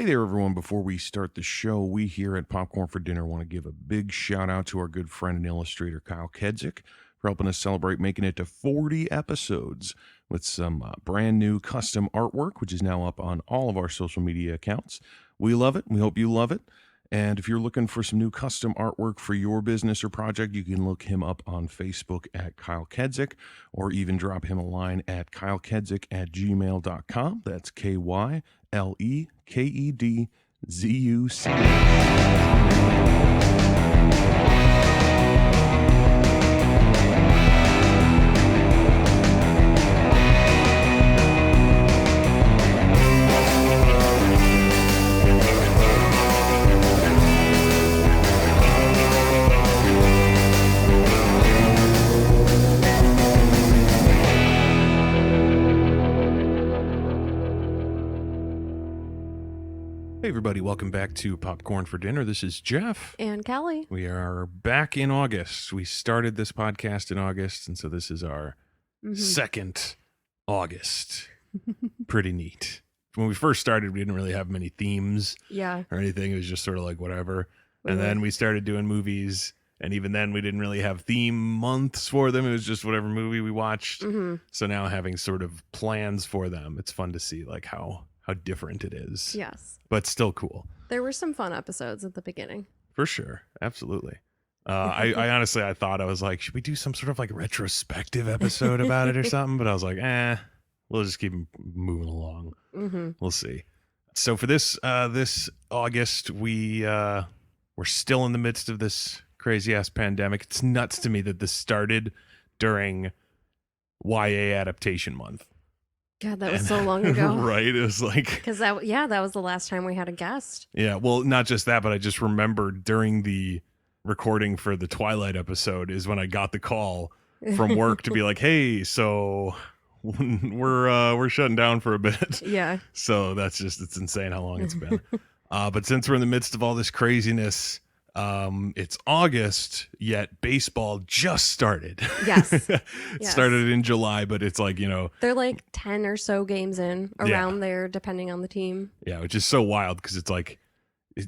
Hey there, everyone. Before we start the show, we here at Popcorn for Dinner want to give a big shout out to our good friend and illustrator, Kyle Kedzik, for helping us celebrate making it to 40 episodes with some brand new custom artwork, which is now up on all of our social media accounts. We love it. We hope you love it. And if you're looking for some new custom artwork for your business or project, you can look him up on Facebook at Kyle Kedzik, or even drop him a line at kylekedzik@gmail.com. That's KYLEKEDZUC. Hey everybody, welcome back to Popcorn for Dinner. This is Jeff. And Kelly. We are back in August. We started this podcast in August, and so this is our second August. Pretty neat. When we first started, we didn't really have many themes or anything. It was just sort of like whatever. And then we started doing movies, and even then we didn't really have theme months for them. It was just whatever movie we watched. So now having sort of plans for them, it's fun to see like how different it is. Yes. But still cool. There were some fun episodes at the beginning. For sure. Absolutely. I honestly, I thought, I was like, should we do some sort of like retrospective episode about it or something? But I was like, we'll just keep moving along. We'll see. So for this August, we're still in the midst of this crazy ass pandemic. It's nuts to me that this started during YA adaptation month. God, that was so long ago. Right? It was like... Because that was the last time we had a guest. Yeah, well, not just that, but I just remembered during the recording for the Twilight episode is when I got the call from work to be like, hey, so we're shutting down for a bit. Yeah. So it's insane how long it's been. But since we're in the midst of all this craziness... it's August, yet baseball just started. Yes. It started in July, but it's like, they're like 10 or so games in around there, depending on the team. Yeah, which is so wild because it's like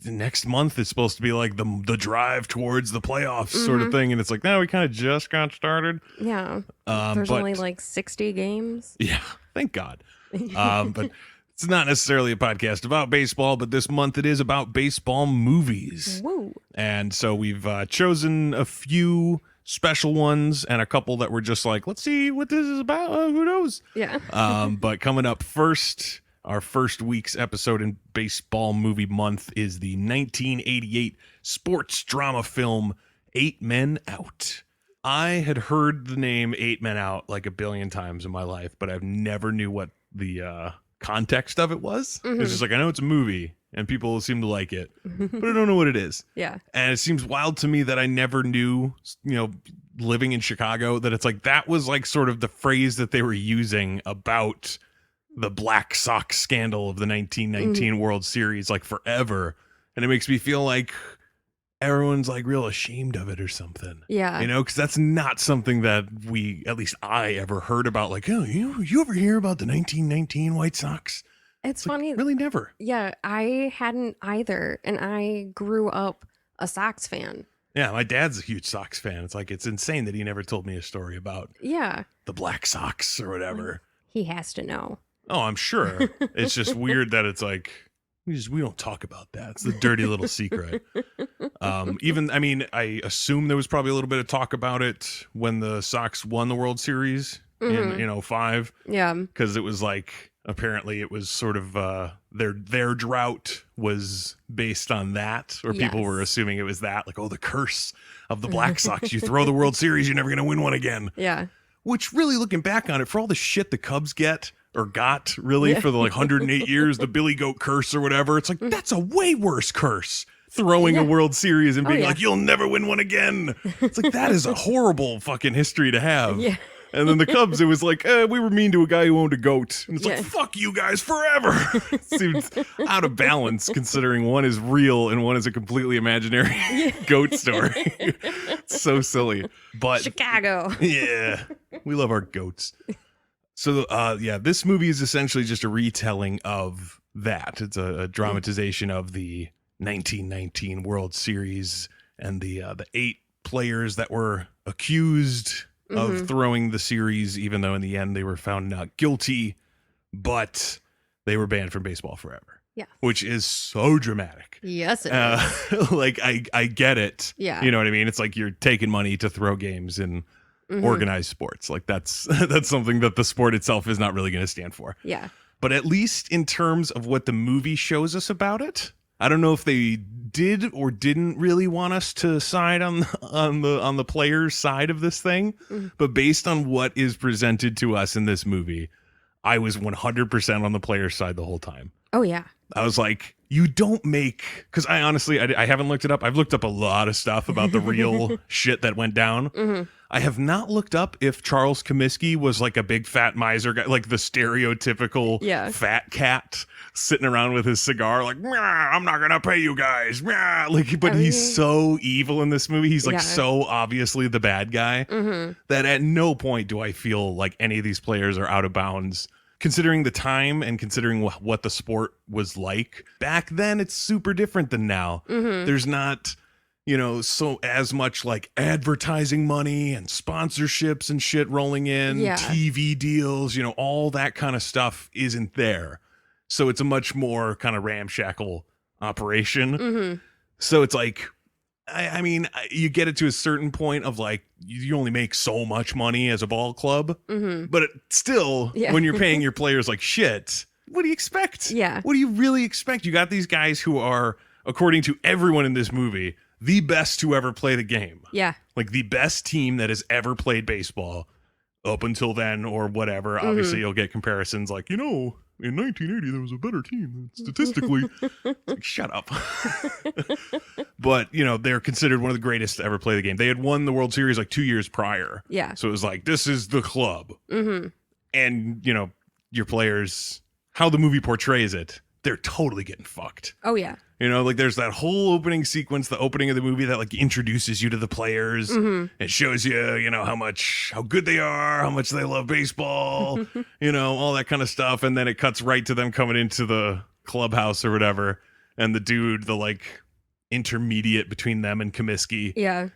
next month is supposed to be like the drive towards the playoffs sort of thing. And it's like, no, we kind of just got started. Yeah. There's only like 60 games. Yeah. Thank God. But it's not necessarily a podcast about baseball, but this month it is about baseball movies. Woo. And so we've chosen a few special ones and a couple that were just like, let's see what this is about. Who knows? Yeah. But coming up first, our first week's episode in baseball movie month is the 1988 sports drama film 8 Men Out. I had heard the name 8 Men Out like a billion times in my life, but I've never knew what the context of it was. It's just like, I know it's a movie and people seem to like it, but I don't know what it is. Yeah. And it seems wild to me that I never knew, living in Chicago, that it's like that was like sort of the phrase that they were using about the Black Sox scandal of the 1919 World Series like forever. And it makes me feel like everyone's like real ashamed of it or something. Yeah. Because that's not something that at least I ever heard about. Like, oh, you ever hear about the 1919 White Sox? It's funny. Like, really never. Yeah, I hadn't either. And I grew up a Sox fan. Yeah, my dad's a huge Sox fan. It's like, it's insane that he never told me a story about the Black Sox or whatever. He has to know. Oh, I'm sure. It's just weird that it's like, we don't talk about that. It's the dirty little secret. I assume there was probably a little bit of talk about it when the Sox won the World Series in 2005. Yeah. Because it was like, apparently it was sort of their drought was based on that, or people were assuming it was that, like, oh, the curse of the Black Sox. You throw the World Series, you're never going to win one again. Yeah. Which, really, looking back on it, for all the shit the Cubs got really for the 108 years, the Billy Goat curse or whatever, it's like, that's a way worse curse. Throwing a World Series and being like, you'll never win one again. It's like, that is a horrible fucking history to have. Yeah. And then the Cubs, it was like, we were mean to a guy who owned a goat. And it's like, fuck you guys forever. It seems out of balance considering one is real and one is a completely imaginary goat story. It's so silly. But Chicago. Yeah, we love our goats. So, this movie is essentially just a retelling of that. It's a dramatization of the 1919 World Series and the 8 players that were accused of throwing the series, even though in the end they were found not guilty, but they were banned from baseball forever. Yeah. Which is so dramatic. Yes, it is. Like, I get it. Yeah. You know what I mean? It's like you're taking money to throw games in organized sports. Like, that's something that the sport itself is not really going to stand for. Yeah. But at least in terms of what the movie shows us about it, I don't know if they did or didn't really want us to side on the players' side of this thing. But based on what is presented to us in this movie, I was 100% on the players' side the whole time. Oh, yeah. I was like, you don't make, because I honestly, I haven't looked it up. I've looked up a lot of stuff about the real shit that went down. I have not looked up if Charles Comiskey was like a big fat miser guy, like the stereotypical fat cat sitting around with his cigar, like, I'm not going to pay you guys. Like, but he's so evil in this movie. He's like so obviously the bad guy that at no point do I feel like any of these players are out of bounds. Considering the time and considering what the sport was like back then, it's super different than now. There's not, so as much like advertising money and sponsorships and shit rolling in, TV deals, all that kind of stuff isn't there. So it's a much more kind of ramshackle operation. So it's like, I mean, you get it to a certain point of like, you only make so much money as a ball club, but still, when you're paying your players like shit, what do you expect? Yeah. What do you really expect? You got these guys who are, according to everyone in this movie, the best to ever play the game. Yeah. Like the best team that has ever played baseball up until then or whatever. Obviously, you'll get comparisons like, in 1980, there was a better team statistically. Like, shut up. But, they're considered one of the greatest to ever play the game. They had won the World Series like 2 years prior. Yeah. So it was like, this is the club. And, your players, how the movie portrays it, they're totally getting fucked. Oh, yeah. Like there's that whole opening sequence, the opening of the movie that like introduces you to the players. It shows you, how good they are, how much they love baseball, all that kind of stuff. And then it cuts right to them coming into the clubhouse or whatever. And the dude, the like intermediate between them and Comiskey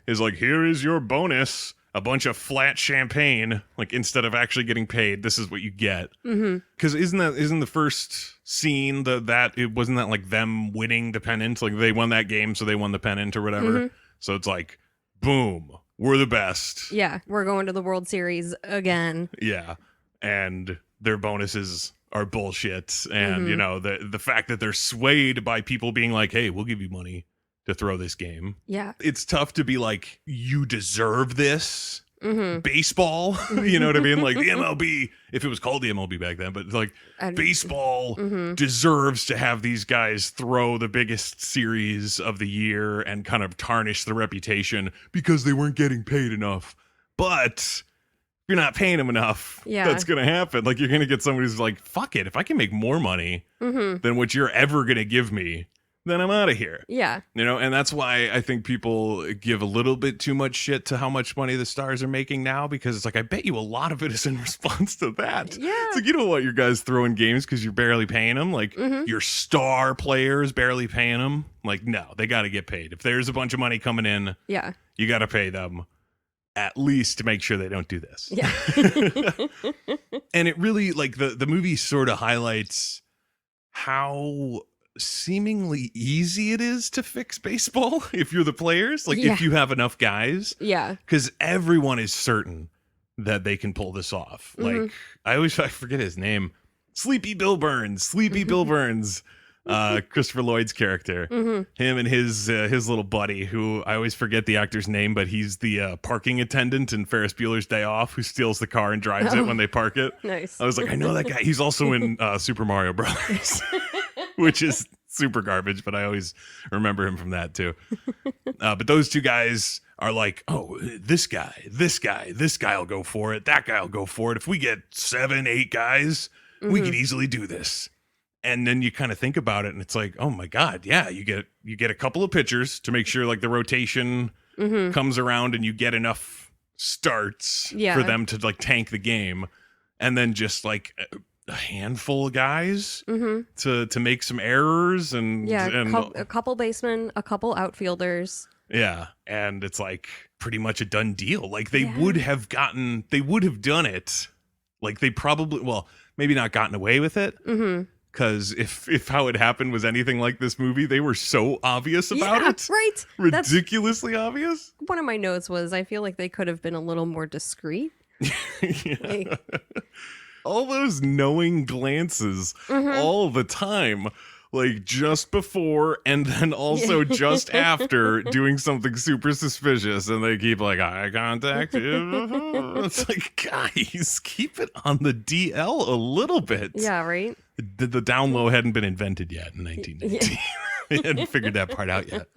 is like, here is your bonus. A bunch of flat champagne, like instead of actually getting paid, this is what you get. Because isn't the first scene that it wasn't that like them winning the pennant, like they won that game, so they won the pennant or whatever. So it's like, boom, we're the best. Yeah, we're going to the World Series again. Yeah, and their bonuses are bullshit, and the fact that they're swayed by people being like, hey, we'll give you money to throw this game. Yeah. It's tough to be like, you deserve this. Baseball, you know what I mean? Like the MLB, if it was called the MLB back then, but like baseball deserves to have these guys throw the biggest series of the year and kind of tarnish the reputation because they weren't getting paid enough. But if you're not paying them enough, that's going to happen. Like you're going to get somebody who's like, fuck it. If I can make more money than what you're ever going to give me, then I'm out of here. Yeah. And that's why I think people give a little bit too much shit to how much money the stars are making now, because it's like, I bet you a lot of it is in response to that. Yeah. It's like, you don't want your guys throwing games because you're barely paying them. Like your star players barely paying them. Like, no, they got to get paid. If there's a bunch of money coming in, you got to pay them at least to make sure they don't do this. Yeah. And it really, like, the movie sort of highlights how seemingly easy it is to fix baseball if you're the players, like if you have enough guys, because everyone is certain that they can pull this off. Like I forget his name, Sleepy Bill Burns, Christopher Lloyd's character, him and his little buddy, who I always forget the actor's name, but he's the parking attendant in Ferris Bueller's Day Off who steals the car and drives it when they park it. Nice. I was like, I know that guy. He's also in Super Mario Brothers. Which is super garbage, but I always remember him from that too. But those two guys are like, oh, this guy will go for it. That guy will go for it. If we get 7-8 guys, we could easily do this. And then you kind of think about it, and it's like, oh my God, yeah, you get a couple of pitchers to make sure like the rotation comes around, and you get enough starts for them to like tank the game, and then just like a handful of guys Mm-hmm. to make some errors and a couple basemen, a couple outfielders. yeah, and it's like pretty much a done deal. Like they Yeah. would have done it. Like they probably, well, maybe not gotten away with it. Mm-hmm. Because if how it happened was anything like this movie, they were so obvious about it. Right. Ridiculously obvious. One of my notes was I feel like they could have been a little more discreet. Yeah. Like, All those knowing glances all the time. Like just before and then also just after doing something super suspicious, and they keep like eye contact. It's like, guys, keep it on the DL a little bit. yeah, right. The down low hadn't been invented yet in 1990. They hadn't figured that part out yet.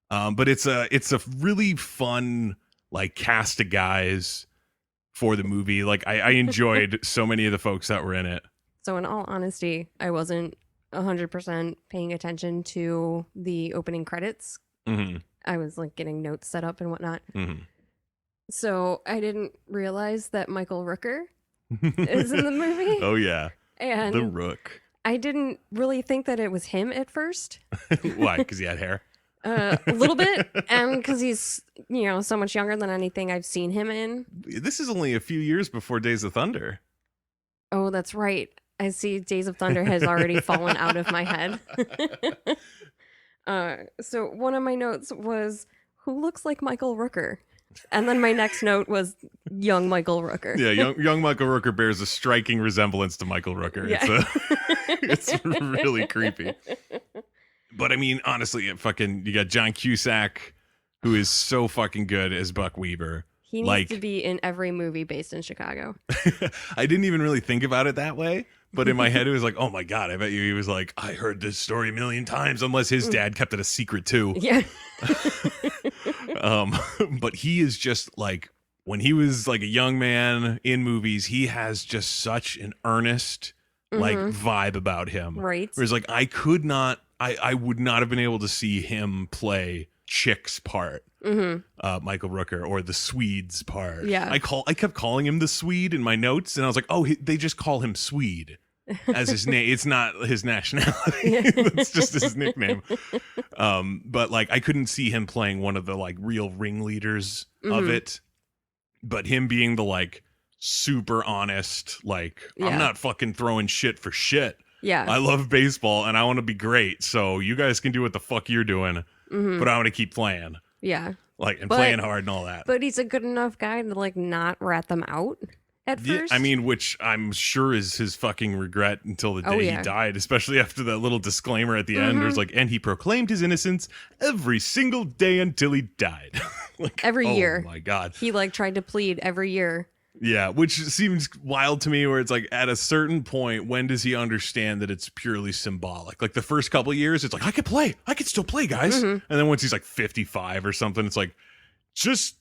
But it's a really fun like cast of guys for the movie. Like I enjoyed so many of the folks that were in it. So in all honesty, I wasn't 100% paying attention to the opening credits. Mm-hmm. I was like getting notes set up and whatnot. Mm-hmm. So I didn't realize that Michael Rooker is in the movie. Oh yeah, And the Rook. I didn't really think that it was him at first. Why? Because he had hair. A little bit, and because he's so much younger than anything I've seen him in. This is only a few years before Days of Thunder. Oh, that's right. I see Days of Thunder has already fallen out of my head. So one of my notes was, who looks like Michael Rooker? And then my next note was young Michael Rooker. Yeah, young Michael Rooker bears a striking resemblance to Michael Rooker. Yeah. It's really creepy. But I mean, honestly, you got John Cusack, who is so fucking good as Buck Weaver. He needs to be in every movie based in Chicago. I didn't even really think about it that way. But in my head, it was like, oh my God, I bet you he was like, I heard this story a million times, unless his dad kept it a secret too. Yeah. But he is just like, when he was like a young man in movies, he has just such an earnest like vibe about him. Right. Whereas like I would not have been able to see him play Chick's part. Michael Rooker, or the Swede's part. Yeah. I kept calling him the Swede in my notes, and I was like, oh, they just call him Swede as his name. It's not his nationality. It's just his nickname. But like I couldn't see him playing one of the like real ringleaders of it, but him being the like super honest, like I'm not fucking throwing shit for shit. Yeah. I love baseball and I want to be great, so you guys can do what the fuck you're doing, but I want to keep playing. Yeah. Like, and playing hard and all that. But he's a good enough guy to like not rat them out at first. I mean, which I'm sure is his fucking regret until the day he died, especially after that little disclaimer at the end. There's like, and he proclaimed his innocence every single day until he died. Like, every year. Oh my God. He like tried to plead every year. Yeah, which seems wild to me, where it's like at a certain point, when does he understand that it's purely symbolic? Like the first couple of years, it's like, I could still play, guys. And then once he's like 55 or something, it's like, just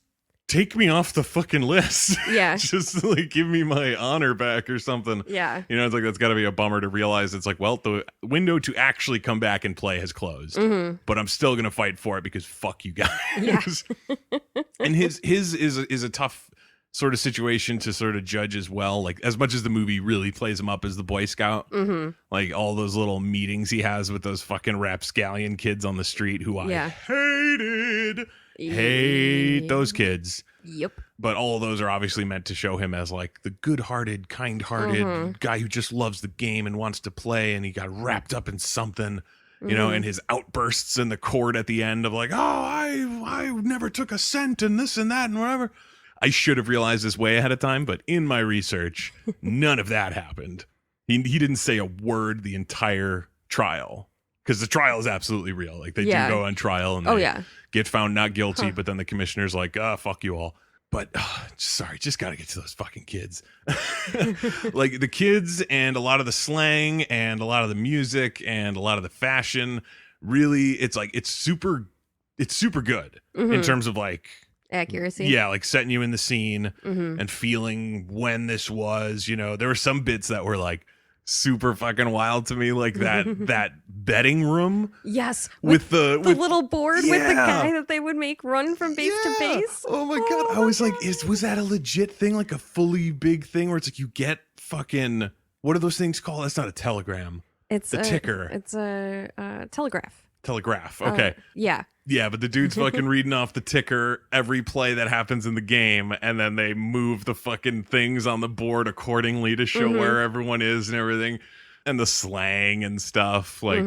take me off the fucking list. Yeah. Just like give me my honor back or something. Yeah. It's like, that's got to be a bummer to realize. It's like, well, the window to actually come back and play has closed, but I'm still going to fight for it because fuck you guys. Yeah. And his is a tough sort of situation to sort of judge as well. Like as much as the movie really plays him up as the Boy Scout, like all those little meetings he has with those fucking rapscallion kids on the street who I hate those kids. Yep. But all of those are obviously meant to show him as like the good-hearted, kind-hearted guy who just loves the game and wants to play, and he got wrapped up in something, and his outbursts in the court at the end of like, oh, I never took a cent and this and that and whatever. I should have realized this way ahead of time, but in my research, none of that happened. He didn't say a word the entire trial, because the trial is absolutely real. Like they do go on trial and they get found not guilty, but then the commissioner's like, fuck you all. But sorry, just got to get to those fucking kids. Like the kids and a lot of the slang and a lot of the music and a lot of the fashion. Really, it's super good in terms of like accuracy. Yeah, like setting you in the scene and feeling when this was, there were some bits that were like super fucking wild to me, like that betting room. Yes. With the little board with the guy that they would make run from base to base. Oh my God. I was like, was that a legit thing? Like a fully big thing where it's like you get fucking what are those things called? That's not a telegram. It's the ticker. It's a telegraph. Telegraph. Okay. Yeah. Yeah, but the dude's fucking reading off the ticker every play that happens in the game, and then they move the fucking things on the board accordingly to show where everyone is and everything, and the slang and stuff. Like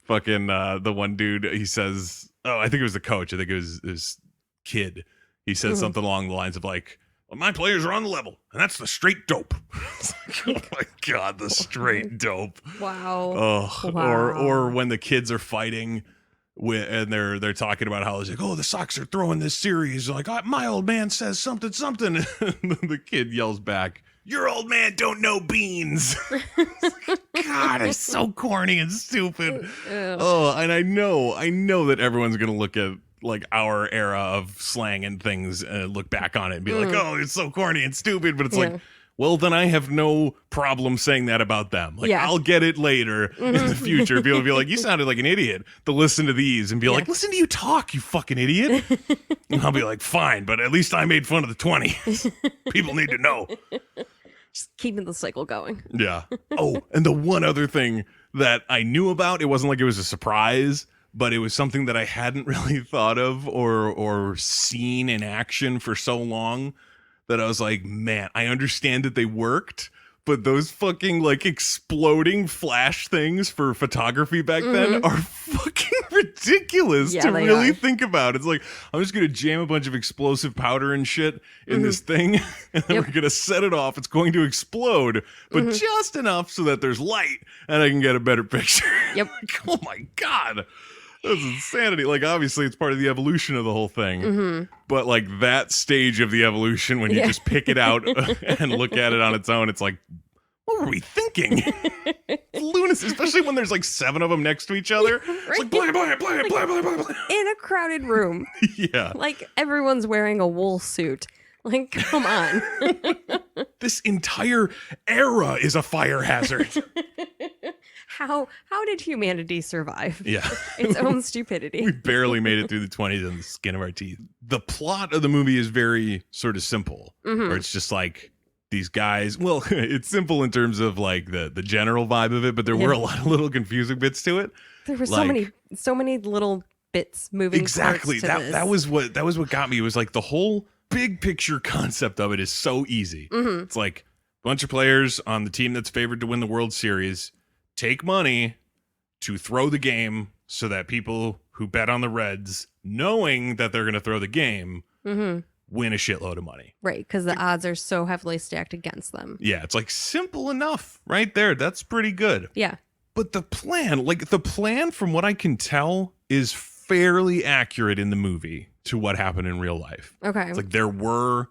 fucking the one dude, he says, oh, I think it was the coach. I think it was his kid. He said something along the lines of like, well, my players are on the level, and that's the straight dope. Oh my God, the straight dope. Wow. Oh, Wow. or when the kids are fighting and they're talking about how it's like, oh, the Sox are throwing this series. Like, my old man says something. And the kid yells back, your old man don't know beans. God, it's so corny and stupid. Oh, and I know that everyone's going to look at like our era of slang and things, look back on it and be like, oh, it's so corny and stupid. But it's like, well, then I have no problem saying that about them. Like, I'll get it later in the future. People will be like, you sounded like an idiot to listen to these, and be like, listen to you talk, you fucking idiot. And I'll be like, fine, but at least I made fun of the 20s. People need to know. Just keeping the cycle going. Yeah. Oh, and the one other thing that I knew about, it wasn't like it was a surprise, but it was something that I hadn't really thought of or seen in action for so long, that I was like, man, I understand that they worked, but those fucking like exploding flash things for photography back then are fucking ridiculous to really think about. It's like, I'm just going to jam a bunch of explosive powder and shit in this thing, and then we're going to set it off. It's going to explode, but just enough so that there's light and I can get a better picture. Yep. Like, oh my God. That's insanity. Like, obviously, it's part of the evolution of the whole thing. But, like, that stage of the evolution, when you just pick it out and look at it on its own, it's like, what were we thinking? Lunacy, especially when there's, like, 7 of them next to each other. It's like, blah, blah, blah, blah, blah, blah, blah. In a crowded room. Yeah. Like, everyone's wearing a wool suit. Like, come on. This entire era is a fire hazard. How did humanity survive? Yeah. Its own stupidity. We barely made it through the 20s on the skin of our teeth. The plot of the movie is very sort of simple. Or it's just like these guys, well, it's simple in terms of like the general vibe of it, but there were a lot of little confusing bits to it. There were like, so many little bits moving. Exactly. Parts to this. That was what got me. It was like the whole big picture concept of it is so easy. It's like a bunch of players on the team that's favored to win the World Series take money to throw the game so that people who bet on the Reds, knowing that they're going to throw the game, win a shitload of money. Right, because the odds are so heavily stacked against them. Yeah, it's like simple enough right there. That's pretty good. Yeah. But the plan from what I can tell is fairly accurate in the movie to what happened in real life. Okay. It's like there were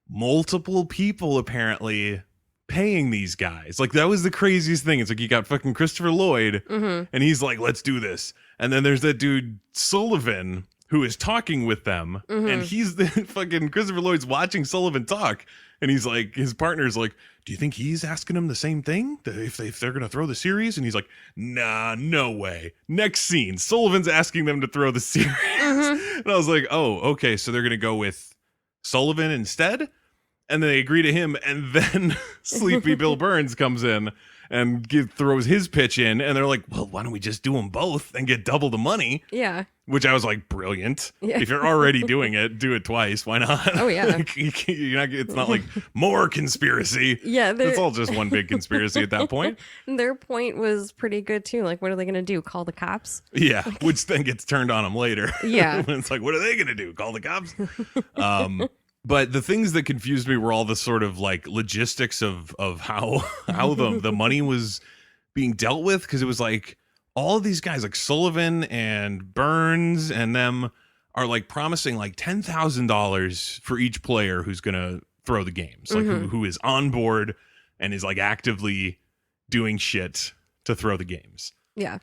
multiple people apparently paying these guys. Like, that was the craziest thing. It's like you got fucking Christopher Lloyd and he's like, let's do this. And then there's that dude Sullivan who is talking with them, and he's the fucking Christopher Lloyd's watching Sullivan talk, and he's like, his partner's like, do you think he's asking him the same thing if they're gonna throw the series? And he's like, nah, no way. Next scene, Sullivan's asking them to throw the series. And I was like, oh, okay, so they're gonna go with Sullivan instead. And then they agree to him, and then Sleepy Bill Burns comes in and throws his pitch in, and they're like, well, why don't we just do them both and get double the money? Yeah. Which I was like, brilliant. Yeah. If you're already doing it, do it twice. Why not? Oh, yeah. It's not like more conspiracy. Yeah. It's all just one big conspiracy at that point. Their point was pretty good, too. Like, what are they going to do? Call the cops? Yeah, which then gets turned on them later. Yeah. It's like, what are they going to do? Call the cops? But the things that confused me were all the sort of like logistics of how the money was being dealt with, because it was like all of these guys like Sullivan and Burns and them are like promising like $10,000 for each player who's gonna throw the games, like who is on board and is like actively doing shit to throw the games. Yeah.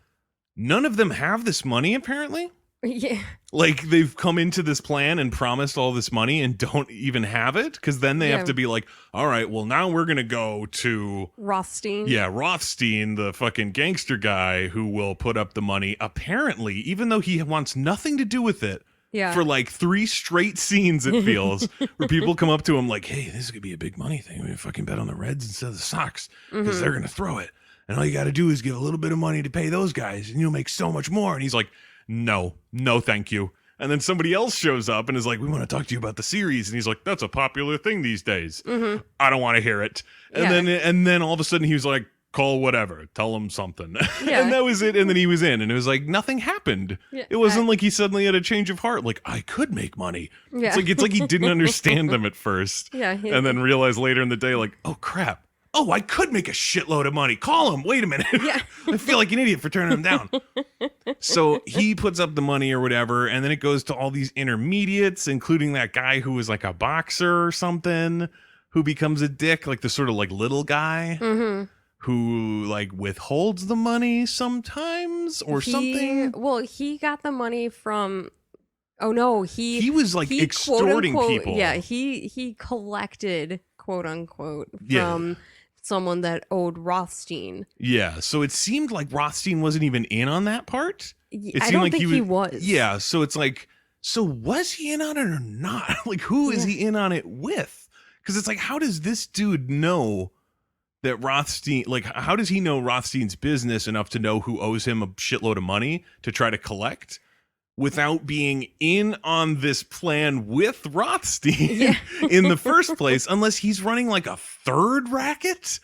None of them have this money apparently. Yeah. Like, they've come into this plan and promised all this money and don't even have it, because then they have to be like, all right, well, now we're going to go to Rothstein. Yeah, Rothstein, the fucking gangster guy who will put up the money, apparently, even though he wants nothing to do with it, Yeah. For like 3 straight scenes, it feels, where people come up to him like, hey, this could be a big money thing. We fucking bet on the Reds instead of the Sox because they're going to throw it. And all you got to do is give a little bit of money to pay those guys and you'll make so much more. And he's like, no, thank you. And then somebody else shows up and is like, we want to talk to you about the series. And he's like, that's a popular thing these days. I don't want to hear it. And then all of a sudden he was like, call whatever, tell him something. Yeah. And that was it. And then he was in and it was like, nothing happened. Yeah. It wasn't like he suddenly had a change of heart. Like, I could make money. Yeah. It's like he didn't understand them at first. Yeah. And then realized later in the day, like, oh crap. Oh, I could make a shitload of money. Call him. Wait a minute. Yeah. I feel like an idiot for turning him down. So he puts up the money or whatever, and then it goes to all these intermediates, including that guy who was like a boxer or something, who becomes a dick, like the sort of like little guy who like withholds the money sometimes or something. Well, he got the money from. Oh no, he was like he, extorting quote, unquote, people. Yeah, he collected, quote unquote, from someone that owed Rothstein. Yeah, so it seemed like Rothstein wasn't even in on that part. I don't think he was. Yeah, so it's like, so was he in on it or not? Like, who is he in on it with? Because it's like, how does this dude know that Rothstein, like, how does he know Rothstein's business enough to know who owes him a shitload of money to try to collect without being in on this plan with Rothstein in the first place, unless he's running like a third racket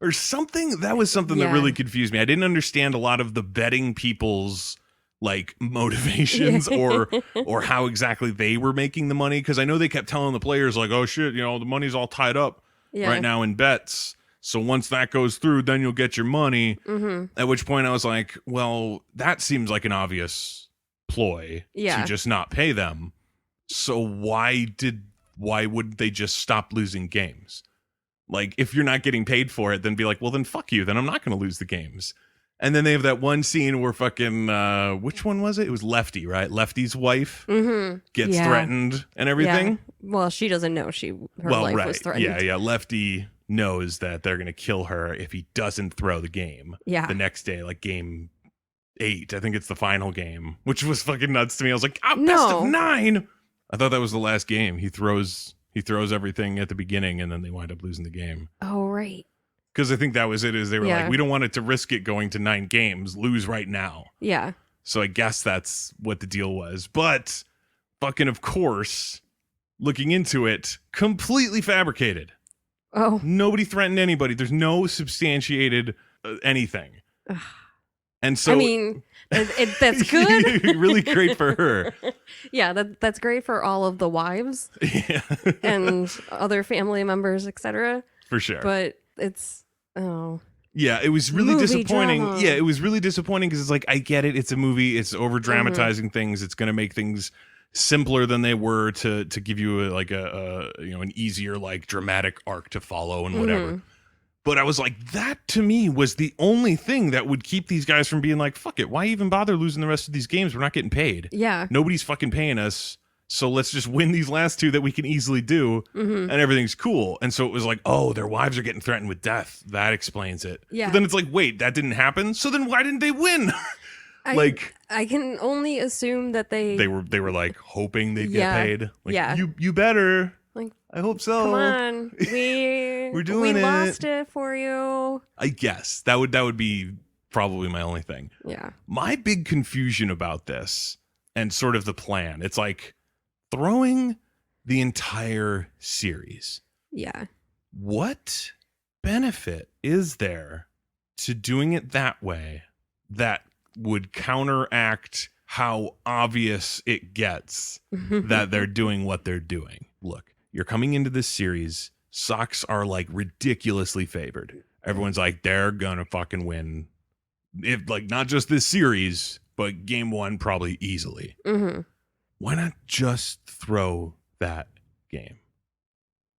or something? That was something that really confused me. I didn't understand a lot of the betting people's like motivations or how exactly they were making the money. Cause I know they kept telling the players like, oh shit, you know, the money's all tied up right now in bets. So once that goes through, then you'll get your money. At which point I was like, well, that seems like an obvious ploy to just not pay them. So why wouldn't they just stop losing games? Like, if you're not getting paid for it, then be like, well, then fuck you. Then I'm not going to lose the games. And then they have that one scene where fucking, which one was it? It was Lefty, right? Lefty's wife gets threatened and everything. Yeah. Well, she doesn't know her life was threatened. Yeah. Lefty knows that they're going to kill her if he doesn't throw the game the next day, like game 8. I think it's the final game, which was fucking nuts to me. I was like, best of 9. I thought that was the last game. He throws everything at the beginning and then they wind up losing the game. Oh, right. Because I think that was it, is they were like, we don't want it to risk it going to 9 games, lose right now. Yeah. So I guess that's what the deal was. But fucking, of course, looking into it, completely fabricated. Oh. Nobody threatened anybody. There's no substantiated anything. And so, I mean, that's good. Really great for her. Yeah, that's great for all of the wives and other family members, etc. For sure. But it's, yeah, it was really disappointing. Drama. Yeah, it was really disappointing because it's like, I get it. It's a movie. It's over dramatizing things. It's going to make things simpler than they were to give you an easier like dramatic arc to follow and whatever. But I was like, that to me was the only thing that would keep these guys from being like, fuck it. Why even bother losing the rest of these games? We're not getting paid. Yeah. Nobody's fucking paying us. So let's just win these last 2 that we can easily do and everything's cool. And so it was like, oh, their wives are getting threatened with death. That explains it. Yeah. But then it's like, wait, that didn't happen. So then why didn't they win? I can only assume that they were like hoping they'd get paid. Like, you better. Like, I hope so. Come on, we're doing it. We lost it for you. I guess that would be probably my only thing. Yeah. My big confusion about this and sort of the plan, it's like throwing the entire series. Yeah. What benefit is there to doing it that way that would counteract how obvious it gets that they're doing what they're doing? Look, you're coming into this series. Sox are like ridiculously favored. Everyone's like, they're gonna fucking win. If like not just this series, but game 1 probably easily. Why not just throw that game?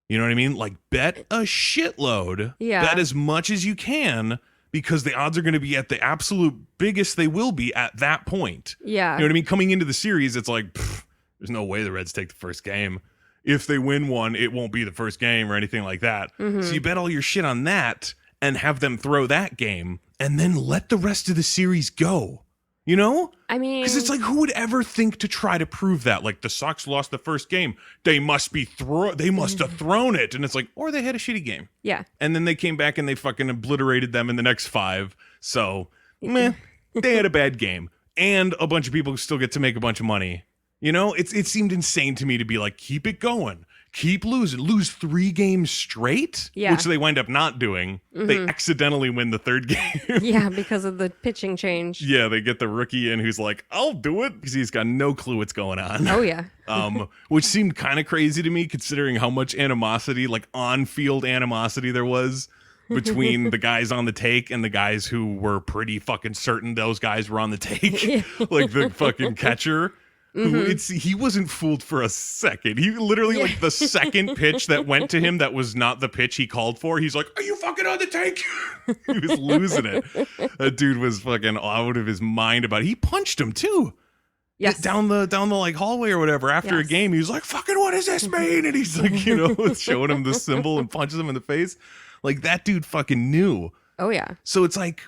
You know what I mean? Like, bet a shitload. Yeah. Bet as much as you can, because the odds are going to be at the absolute biggest they will be at that point. Yeah. You know what I mean? Coming into the series, it's like, there's no way the Reds take the first game. If they win one, it won't be the first game or anything like that. So you bet all your shit on that and have them throw that game and then let the rest of the series go. You know? I mean, because it's like, who would ever think to try to prove that? Like, the Sox lost the first game. They must have thrown it. And it's like, or they had a shitty game. Yeah. And then they came back and they fucking obliterated them in the next 5. So, meh, they had a bad game. And a bunch of people still get to make a bunch of money. You know, it seemed insane to me to be like, keep it going. Keep lose 3 games straight, which they wind up not doing. They accidentally win the 3rd game. Yeah, because of the pitching change. Yeah, they get the rookie in who's like, I'll do it, because he's got no clue what's going on. Oh, yeah. Which seemed kind of crazy to me, considering how much animosity, like on-field animosity there was between the guys on the take and the guys who were pretty fucking certain those guys were on the take. Like the fucking catcher. He wasn't fooled for a second. He literally, like, the second pitch that went to him that was not the pitch he called for, he's like, are you fucking on the take? He was losing it. That dude was fucking out of his mind about it. He punched him too. Yes. Down the like hallway or whatever after a game. He was like, fucking, what does this mean? And he's like, you know, showing him the symbol and punches him in the face. Like, that dude fucking knew. Oh, yeah. So it's like,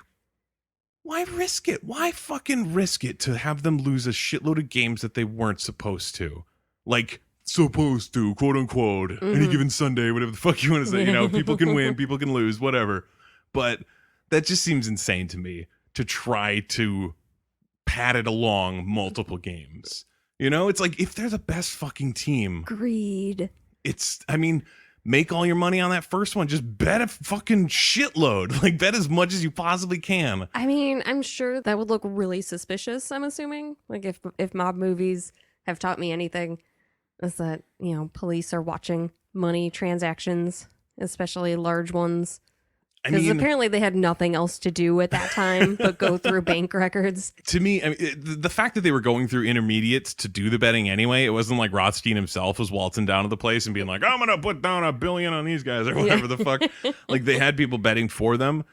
why risk it? Why fucking risk it to have them lose a shitload of games that they weren't supposed to? Like, supposed to, quote unquote, any given Sunday, whatever the fuck you want to say. You know, people can win, people can lose, whatever. But that just seems insane to me, to try to pad it along multiple games. You know, it's like, if they're the best fucking team. Greed. Make all your money on that first one. Just bet a fucking shitload. Like, bet as much as you possibly can. I mean, I'm sure that would look really suspicious, I'm assuming. Like, if mob movies have taught me anything, is that, you know, police are watching money transactions, especially large ones. Because apparently they had nothing else to do at that time but go through bank records. To me, the fact that they were going through intermediates to do the betting anyway, it wasn't like Rothstein himself was waltzing down to the place and being like, I'm going to put down $1 billion on these guys or whatever the fuck. Like, they had people betting for them.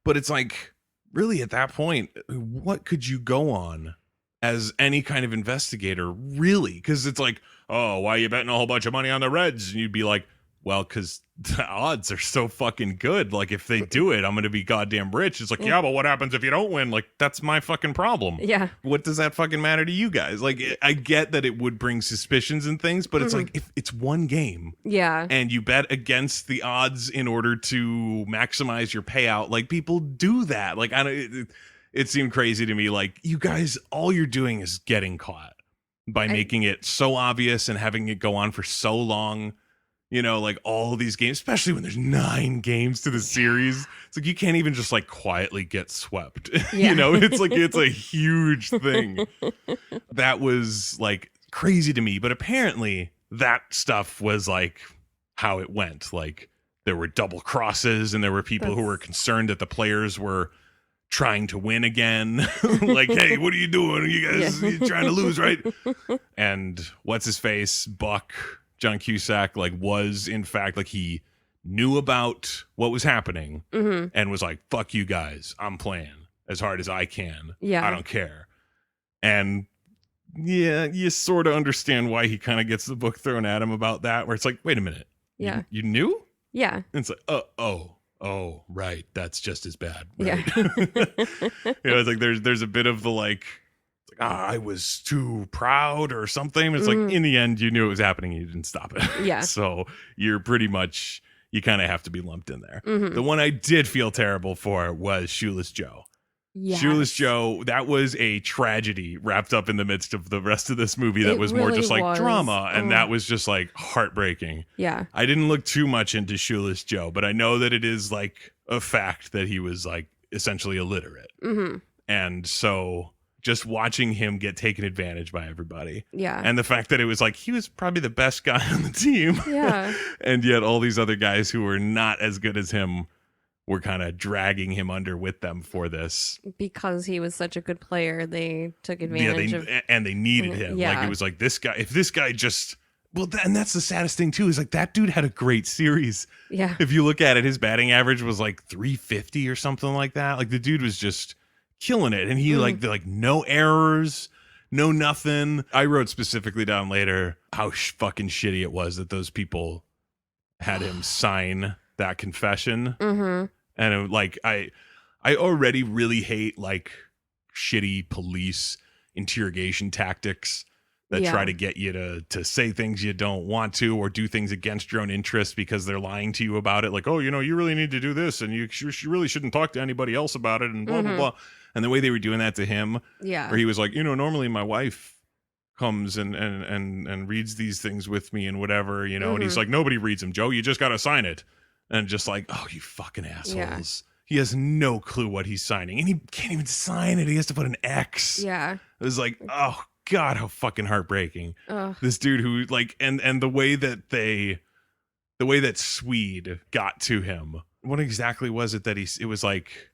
But it's like, really, at that point, what could you go on as any kind of investigator, really? Because it's like, oh, why are you betting a whole bunch of money on the Reds? And you'd be like, well, because the odds are so fucking good. Like, if they do it, I'm going to be goddamn rich. It's like, yeah, but what happens if you don't win? Like, that's my fucking problem. Yeah. What does that fucking matter to you guys? Like, I get that it would bring suspicions and things, but it's like, if it's one game. Yeah. And you bet against the odds in order to maximize your payout. Like, people do that. Like, it seemed crazy to me. Like, you guys, all you're doing is getting caught by making it so obvious and having it go on for so long. You know, like, all of these games, especially when there's 9 games to the series, it's like you can't even just like quietly get swept. Yeah. You know, it's like, it's a huge thing. That was like crazy to me. But apparently that stuff was like how it went. Like, there were double crosses and there were people who were concerned that the players were trying to win again. Like, hey, what are you doing? You guys you trying to lose, right? And what's his face? Buck. John Cusack, like, was in fact, like, he knew about what was happening and was like, fuck you guys, I'm playing as hard as I can. Yeah. I don't care. And yeah, you sort of understand why he kind of gets the book thrown at him about that, where it's like, wait a minute. Yeah. You knew? Yeah. And it's like, oh, right. That's just as bad. Right? Yeah. You know, it's like there's a bit of the like, I was too proud or something. It's like, in the end, you knew it was happening. You didn't stop it. Yeah. So you're pretty much, you kind of have to be lumped in there. The one I did feel terrible for was Shoeless Joe. Yes. Shoeless Joe, that was a tragedy wrapped up in the midst of the rest of this movie that was more really just like was. drama. And that was just like heartbreaking. Yeah. I didn't look too much into Shoeless Joe, but I know that it is like a fact that he was like essentially illiterate. And so just watching him get taken advantage by everybody. Yeah. And the fact that it was like, he was probably the best guy on the team. Yeah. And yet all these other guys who were not as good as him were kind of dragging him under with them for this. Because he was such a good player, they took advantage of... And they needed him. Yeah. Like, it was like, this guy, if this guy just... Well, and that's the saddest thing, too, is like, that dude had a great series. Yeah. If you look at it, his batting average was like 350 or something like that. Like, the dude was just killing it. And he like no errors, no nothing. I wrote specifically down later how fucking shitty it was that those people had him sign that confession. And it, like, I already really hate like shitty police interrogation tactics that try to get you to say things you don't want to or do things against your own interests because they're lying to you about it. Like, oh, you know, you really need to do this and you really shouldn't talk to anybody else about it and blah, blah, blah. And the way they were doing that to him, where he was like, you know, normally my wife comes and reads these things with me and whatever, you know, and he's like, nobody reads them, Joe. You just got to sign it. And just like, oh, you fucking assholes. Yeah. He has no clue what he's signing and he can't even sign it. He has to put an X. Yeah. It was like, oh, God, how fucking heartbreaking. This dude who like and the way that Swede got to him. What exactly was it that it was like,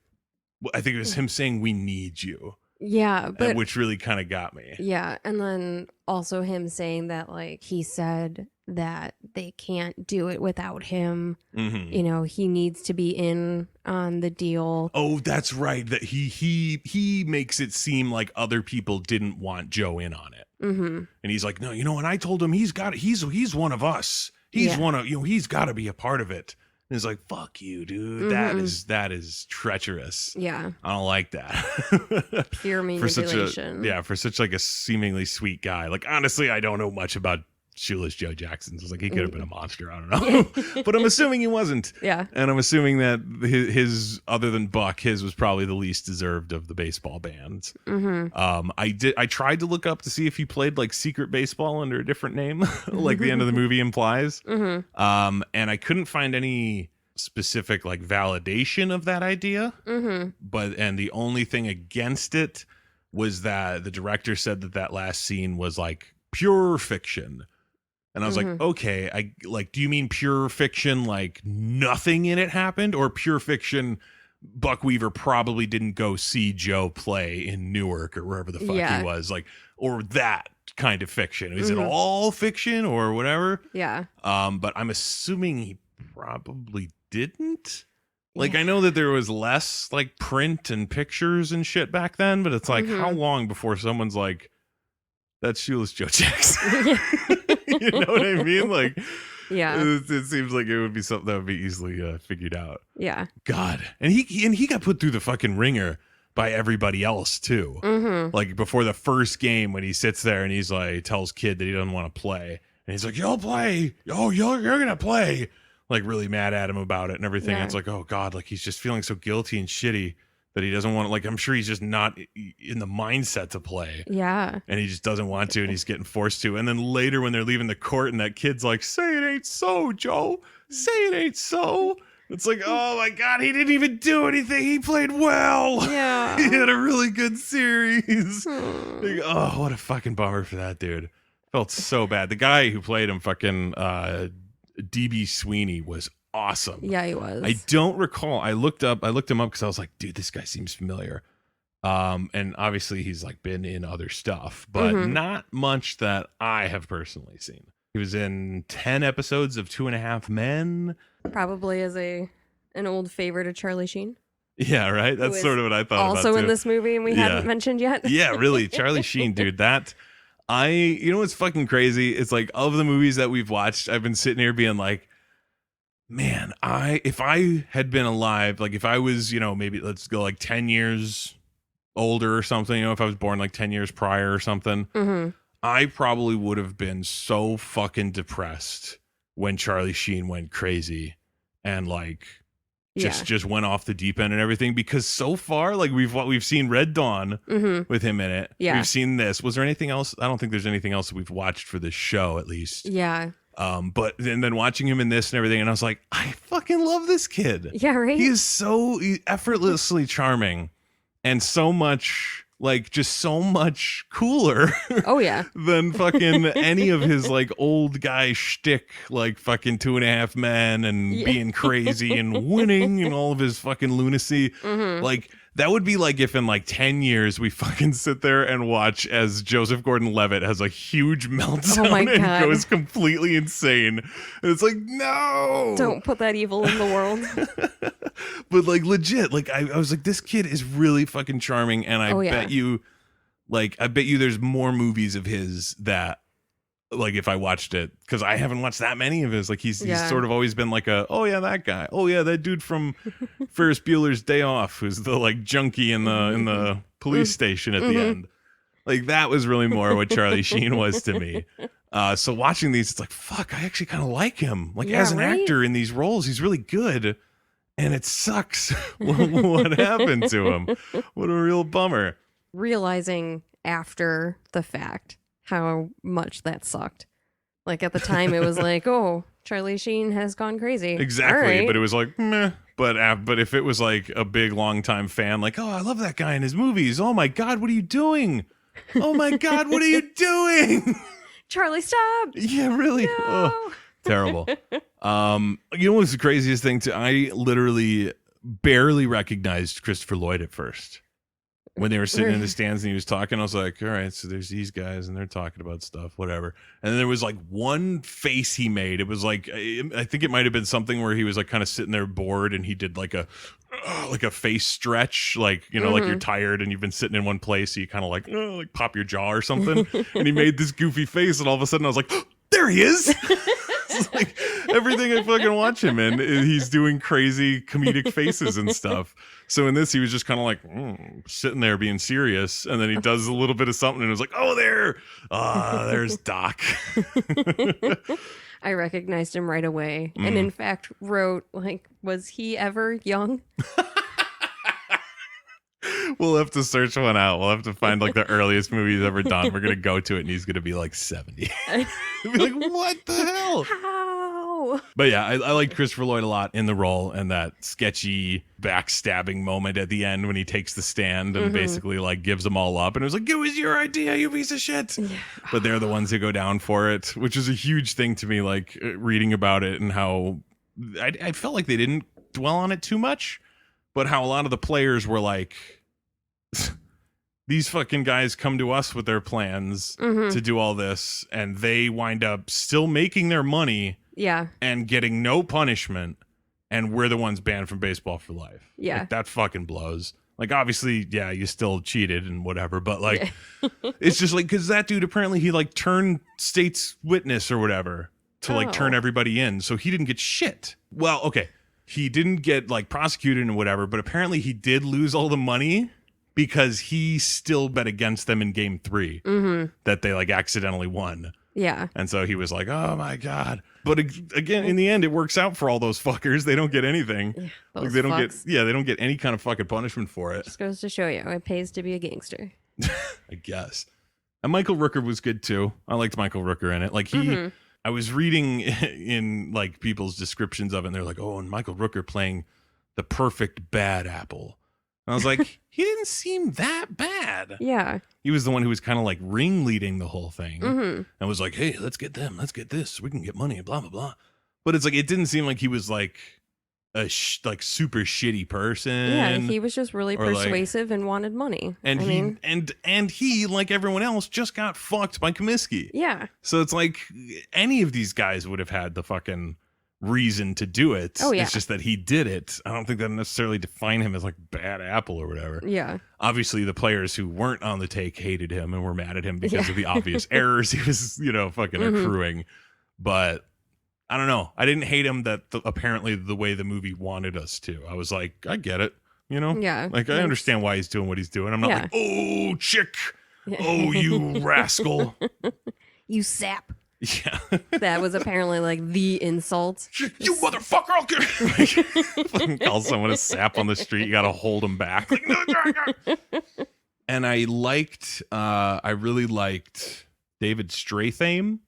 I think it was him saying we need you. Yeah, but which really kind of got me. Yeah, and then also him saying that like he said that they can't do it without him. You know, he needs to be in on the deal. Oh, that's right. That he makes it seem like other people didn't want Joe in on it. And he's like, no, you know, and I told him he's one of us. He's one of, you know, he's got to be a part of it. And it's like, fuck you, dude. That is treacherous. Yeah. I don't like that. Pure manipulation. For such like a seemingly sweet guy. Like, honestly, I don't know much about Shoeless Joe Jackson. So it's like, he could have been a monster. I don't know. But I'm assuming he wasn't. Yeah. And I'm assuming that his other than Buck, his was probably the least deserved of the baseball bands. I tried to look up to see if he played like secret baseball under a different name, like the end of the movie implies. And I couldn't find any specific like validation of that idea. But the only thing against it was that the director said that last scene was like pure fiction. And I was like, okay, do you mean pure fiction, like nothing in it happened, or pure fiction Buck Weaver probably didn't go see Joe play in Newark or wherever the fuck he was, like, or that kind of fiction? Is it all fiction or whatever? Yeah. But I'm assuming he probably didn't. Like, I know that there was less like print and pictures and shit back then, but it's like, how long before someone's like, that's Shoeless Joe Jackson? You know what I mean? Like, it seems like it would be something that would be easily figured out. Yeah. God, and he got put through the fucking ringer by everybody else too. Like before the first game, when he sits there and he's like, tells Kid that he doesn't want to play, and he's like, "You'll play. Oh, you're gonna play." Like really mad at him about it and everything. Yeah. And it's like, oh God, like he's just feeling so guilty and shitty that he doesn't want to, like, I'm sure he's just not in the mindset to play. Yeah. And he just doesn't want to, and he's getting forced to. And then later when they're leaving the court and that kid's like, say it ain't so, Joe. Say it ain't so. It's like, oh my God, he didn't even do anything. He played well. Yeah. He had a really good series. Like, oh, what a fucking bummer for that dude. Felt so bad. The guy who played him, fucking DB Sweeney, was awesome. Yeah, he was. I don't recall. I looked him up because I was like, dude, this guy seems familiar. And obviously he's like been in other stuff, but not much that I have personally seen. He was in 10 episodes of 2.5 Men. Probably as an old favorite of Charlie Sheen. Yeah, right. That's sort of what I thought. Also about in this movie, and we hadn't mentioned yet. Yeah, really, Charlie Sheen, dude. You know what's fucking crazy? It's like, of the movies that we've watched, I've been sitting here being like, man, if I had been alive, like if I was, you know, maybe let's go like 10 years older or something, you know, if I was born like 10 years prior or something, I probably would have been so fucking depressed when Charlie Sheen went crazy and like just went off the deep end and everything, because so far, like we've seen Red Dawn with him in it. Yeah. We've seen this. Was there anything else? I don't think there's anything else that we've watched for this show, at least. Yeah. But then watching him in this and everything, and I was like, I fucking love this kid. Yeah, right. He is so effortlessly charming and so much, like, just so much cooler. Oh yeah. Than fucking any of his like old guy shtick, like fucking 2.5 Men and being crazy and winning and all of his fucking lunacy. Like, that would be like if in like 10 years we fucking sit there and watch as Joseph Gordon-Levitt has a huge meltdown and goes completely insane. And it's like, no! Don't put that evil in the world. But like legit, like I was like, this kid is really fucking charming, and I bet you there's more movies of his that, like, if I watched it, because I haven't watched that many of his, like he's sort of always been like that guy, that dude from Ferris Bueller's Day Off, who's the like junkie in the police station at the end. Like, that was really more what Charlie Sheen was to me. So watching these, it's like, fuck, I actually kind of like him. Like, as an actor in these roles, he's really good. And it sucks what happened to him. What a real bummer. Realizing after the fact how much that sucked. Like, at the time, it was like, oh, Charlie Sheen has gone crazy. Exactly. Right. But it was like, meh. But if it was like a big, long-time fan, like, oh, I love that guy in his movies. Oh, my God, what are you doing? Oh, my God, what are you doing? Charlie, stop. Yeah, really? No. Oh, terrible. You know what's the craziest thing? I literally barely recognized Christopher Lloyd at first. When they were sitting in the stands and he was talking, I was like, all right, so there's these guys and they're talking about stuff, whatever. And then there was like one face he made. It was like, I think it might have been something where he was like kind of sitting there bored and he did like a face stretch, like, you know, like you're tired and you've been sitting in one place. So you kind of like pop your jaw or something. And he made this goofy face. And all of a sudden I was like, oh, there he is. It's like everything I fucking watch him in, he's doing crazy comedic faces and stuff. So in this, he was just kind of like sitting there being serious, and then he does a little bit of something, and it was like, "Oh, there's Doc." I recognized him right away, and in fact wrote like, "Was he ever young?" We'll have to search one out. We'll have to find like the earliest movie he's ever done. We're gonna go to it, and he's gonna be like 70. Be like, what the hell? How? But yeah, I like Christopher Lloyd a lot in the role, and that sketchy backstabbing moment at the end when he takes the stand and basically like gives them all up, and it was like, it was your idea, you piece of shit. Yeah. But they're the ones who go down for it, which is a huge thing to me. Like reading about it and how I felt like they didn't dwell on it too much, but how a lot of the players were like, these fucking guys come to us with their plans to do all this, and they wind up still making their money and getting no punishment, and we're the ones banned from baseball for life. Yeah. Like, that fucking blows. Like, obviously, yeah, you still cheated and whatever, but like, it's just like, because that dude, apparently he like turned state's witness or whatever to like turn everybody in, so he didn't get shit. Well, okay, he didn't get like prosecuted and whatever, but apparently he did lose all the money because he still bet against them in game 3 that they like accidentally won. Yeah. And so he was like, oh my God. But again, in the end, it works out for all those fuckers. They don't get anything. Yeah, like, they don't get any kind of fucking punishment for it. Just goes to show you, it pays to be a gangster. I guess. And Michael Rooker was good too. I liked Michael Rooker in it. Like I was reading in like people's descriptions of it, and they're like, oh, and Michael Rooker playing the perfect bad apple. And I was like, he didn't seem that bad. Yeah. He was the one who was kind of like ringleading the whole thing and was like, hey, let's get them. Let's get this. We can get money, blah, blah, blah. But it's like, it didn't seem like he was like a like super shitty person. Yeah, he was just really persuasive and wanted money. And he, like everyone else, just got fucked by Comiskey. Yeah. So it's like any of these guys would have had the fucking reason to do it. Oh, yeah. It's just that he did it. I don't think that necessarily define him as like bad apple or whatever. Yeah. Obviously, the players who weren't on the take hated him and were mad at him because of the obvious errors he was, fucking accruing. But I don't know. I didn't hate him apparently the way the movie wanted us to. I was like, I get it. Yeah. Like, I understand why he's doing what he's doing. I'm not like, oh, chick. Oh, you rascal. You sap. Yeah. That was apparently like the insult. You motherfucker. I'll get call someone a sap on the street. You got to hold them back. Like, no. And I really liked David Stratham,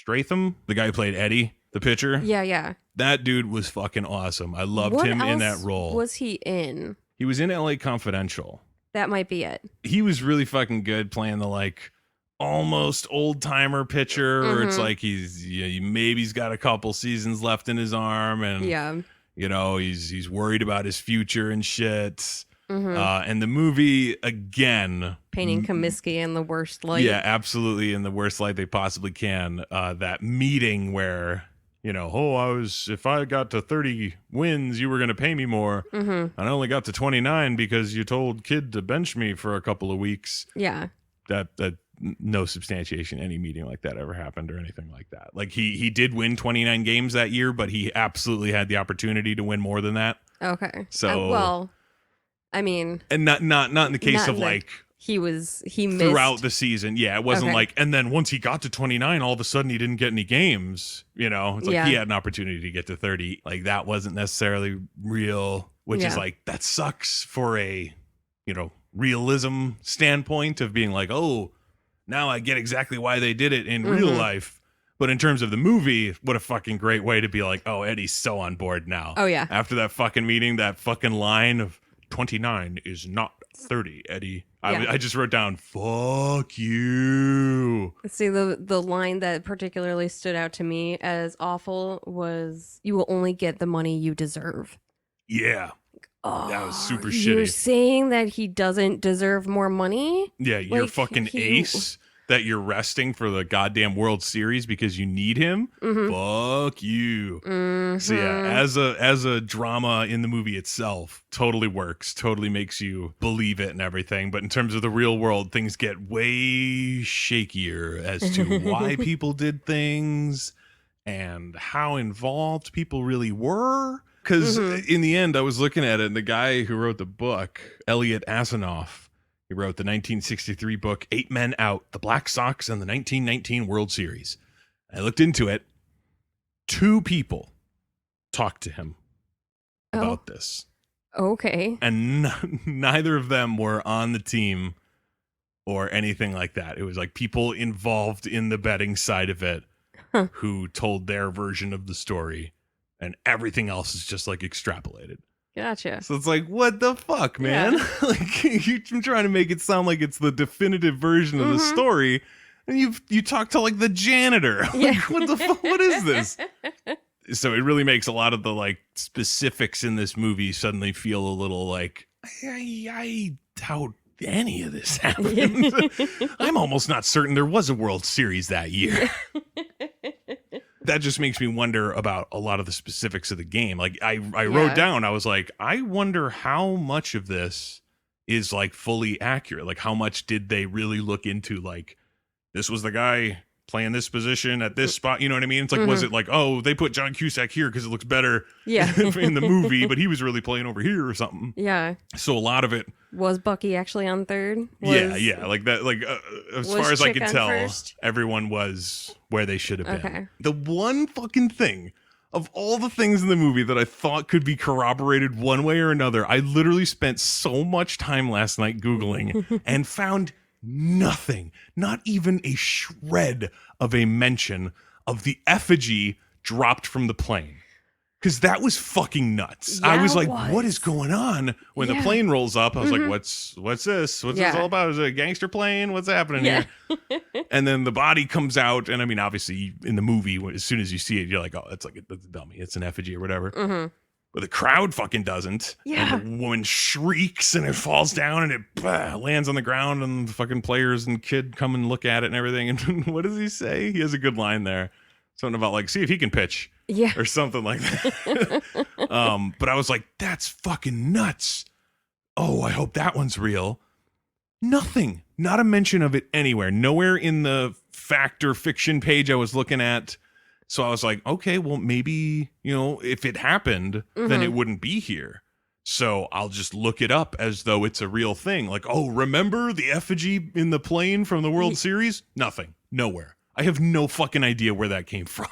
the guy who played Eddie, the pitcher. Yeah, yeah. That dude was fucking awesome. I loved him in that role. Was he in? He was in LA Confidential. That might be it. He was really fucking good playing the like almost old timer pitcher where it's like maybe he's got a couple seasons left in his arm and he's worried about his future and shit. And the movie again painting Comiskey in the worst light. Yeah, absolutely, in the worst light they possibly can. That meeting where if I got to 30 wins, you were going to pay me more. And I only got to 29 because you told Kid to bench me for a couple of weeks. Yeah. That no substantiation any meeting like that ever happened or anything like that. Like he did win 29 games that year, but he absolutely had the opportunity to win more than that. Okay. So I mean, And not in the case not of in the- like he missed throughout the season. Yeah, it wasn't Okay. like, and then once he got to 29, all of a sudden he didn't get any games. You know, it's like Yeah. he had an opportunity to get to 30. Like that wasn't necessarily real, which is Yeah. like, that sucks for a, you know, realism standpoint of being like, oh, now I get exactly why they did it in real life. But in terms of the movie, what a fucking great way to be like, oh, Eddie's so on board now. Oh, yeah. After that fucking meeting, that fucking line of 29 is not 30, Eddie. Yeah. I just wrote down, fuck you. See, the line that particularly stood out to me as awful was, "You will only get the money you deserve." Yeah. Oh, That was super You're shitty. saying that he doesn't deserve more money? Yeah, you're Like, fucking he- ace that you're resting for the goddamn World Series because you need him. Fuck you. So yeah, as a drama in the movie itself, totally works, totally makes you believe it and everything. But in terms of the real world, things get way shakier as to why people did things and how involved people really were. Because in the end, I was looking at it, and the guy who wrote the book, Elliot Asanoff, he wrote the 1963 book, 8 Men Out, the Black Sox and the 1919 World Series. I looked into it. 2 people talked to him about this. Okay. And neither of them were on the team or anything like that. It was like people involved in the betting side of it who told their version of the story. And everything else is just like extrapolated. Gotcha. So it's like, what the fuck, man? Yeah. Like you're trying to make it sound like it's the definitive version of the story, and you talk to like the janitor. Yeah. Like, what the fuck? What is this? So it really makes a lot of the like specifics in this movie suddenly feel a little like I doubt any of this happened. I'm almost not certain there was a World Series that year. That just makes me wonder about a lot of the specifics of the game. Like I wrote down, I was like, I wonder how much of this is like fully accurate. Like how much did they really look into like, this was the guy playing this position at this spot. You know what I mean? It's like, was it like, oh, they put John Cusack here because it looks better in the movie, but he was really playing over here or something. Yeah. So a lot of it. Was Bucky actually on third? Yeah. Like that, like as was far as I Chick could on tell, first? everyone was where they should have been. Okay. The one fucking thing of all the things in the movie that I thought could be corroborated one way or another, I literally spent so much time last night Googling and found nothing, not even a shred of a mention of the effigy dropped from the plane. Because that was fucking nuts. Yeah, I was it like, was. what is going on? When the Yeah. plane rolls up, I was like, what's this? What's this all about? Is it a gangster plane? What's happening here? And then the body comes out. And I mean, obviously, in the movie, as soon as you see it, you're like, oh, that's like that's a dummy. It's an effigy or whatever. But the crowd fucking doesn't. Yeah. And the woman shrieks and it falls down and it lands on the ground. And the fucking players and kid come and look at it and everything. And what does he say? He has a good line there. Something about like, see if he can pitch. Yeah. Or something like that. But I was like, that's fucking nuts. Oh, I hope that one's real. Nothing. Not a mention of it anywhere. Nowhere in the fact or fiction page I was looking at. So I was like, okay, well, maybe, you know, if it happened, then it wouldn't be here. So I'll just look it up as though it's a real thing. Like, oh, remember the effigy in the plane from the World Series? Nothing. Nowhere. I have no fucking idea where that came from.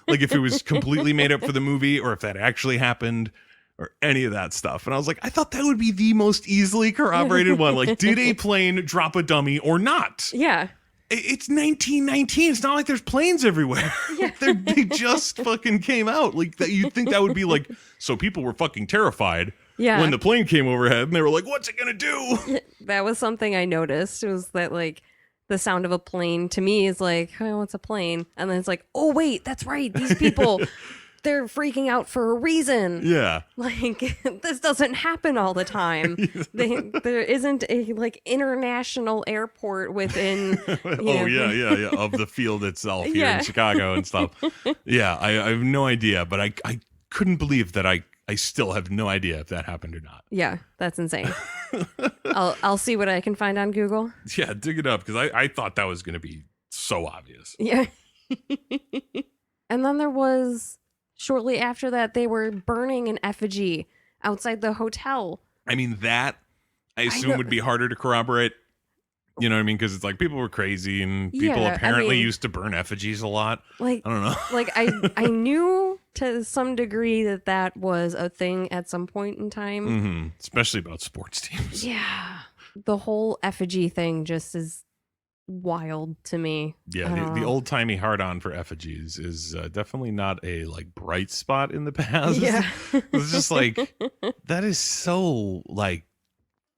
Like if it was completely made up for the movie or if that actually happened or any of that stuff. And I was like, I thought that would be the most easily corroborated one. Like, did a plane drop a dummy or not? Yeah. It's 1919. It's not like there's planes everywhere. Yeah. They just fucking came out. Like that, you'd think that would be like, so people were fucking terrified when the plane came overhead and they were like, what's it gonna do? That was something I noticed, was that like the sound of a plane to me is like, oh, it's a plane. And then it's like, oh, wait, that's right. These people, they're freaking out for a reason. Yeah. Like, this doesn't happen all the time. There isn't a like international airport within. Yeah. Of the field itself here in Chicago and stuff. Yeah, I have no idea, but I couldn't believe that I still have no idea if that happened or not. Yeah, that's insane. I'll see what I can find on Google. Yeah, dig it up because I thought that was going to be so obvious. Yeah. And then there was, shortly after that, they were burning an effigy outside the hotel I mean, that I I assume know- would be harder to corroborate. You know what I mean? Because it's like people were crazy and people Yeah, I apparently mean- used to burn effigies a lot. Like, I don't know. like I knew to some degree that was a thing at some point in time. Mm-hmm. Especially about sports teams. Yeah. The whole effigy thing just is wild to me. I Yeah, don't the know. old timey hard on for effigies is definitely not a like bright spot in the past. Yeah. It's just like that is so like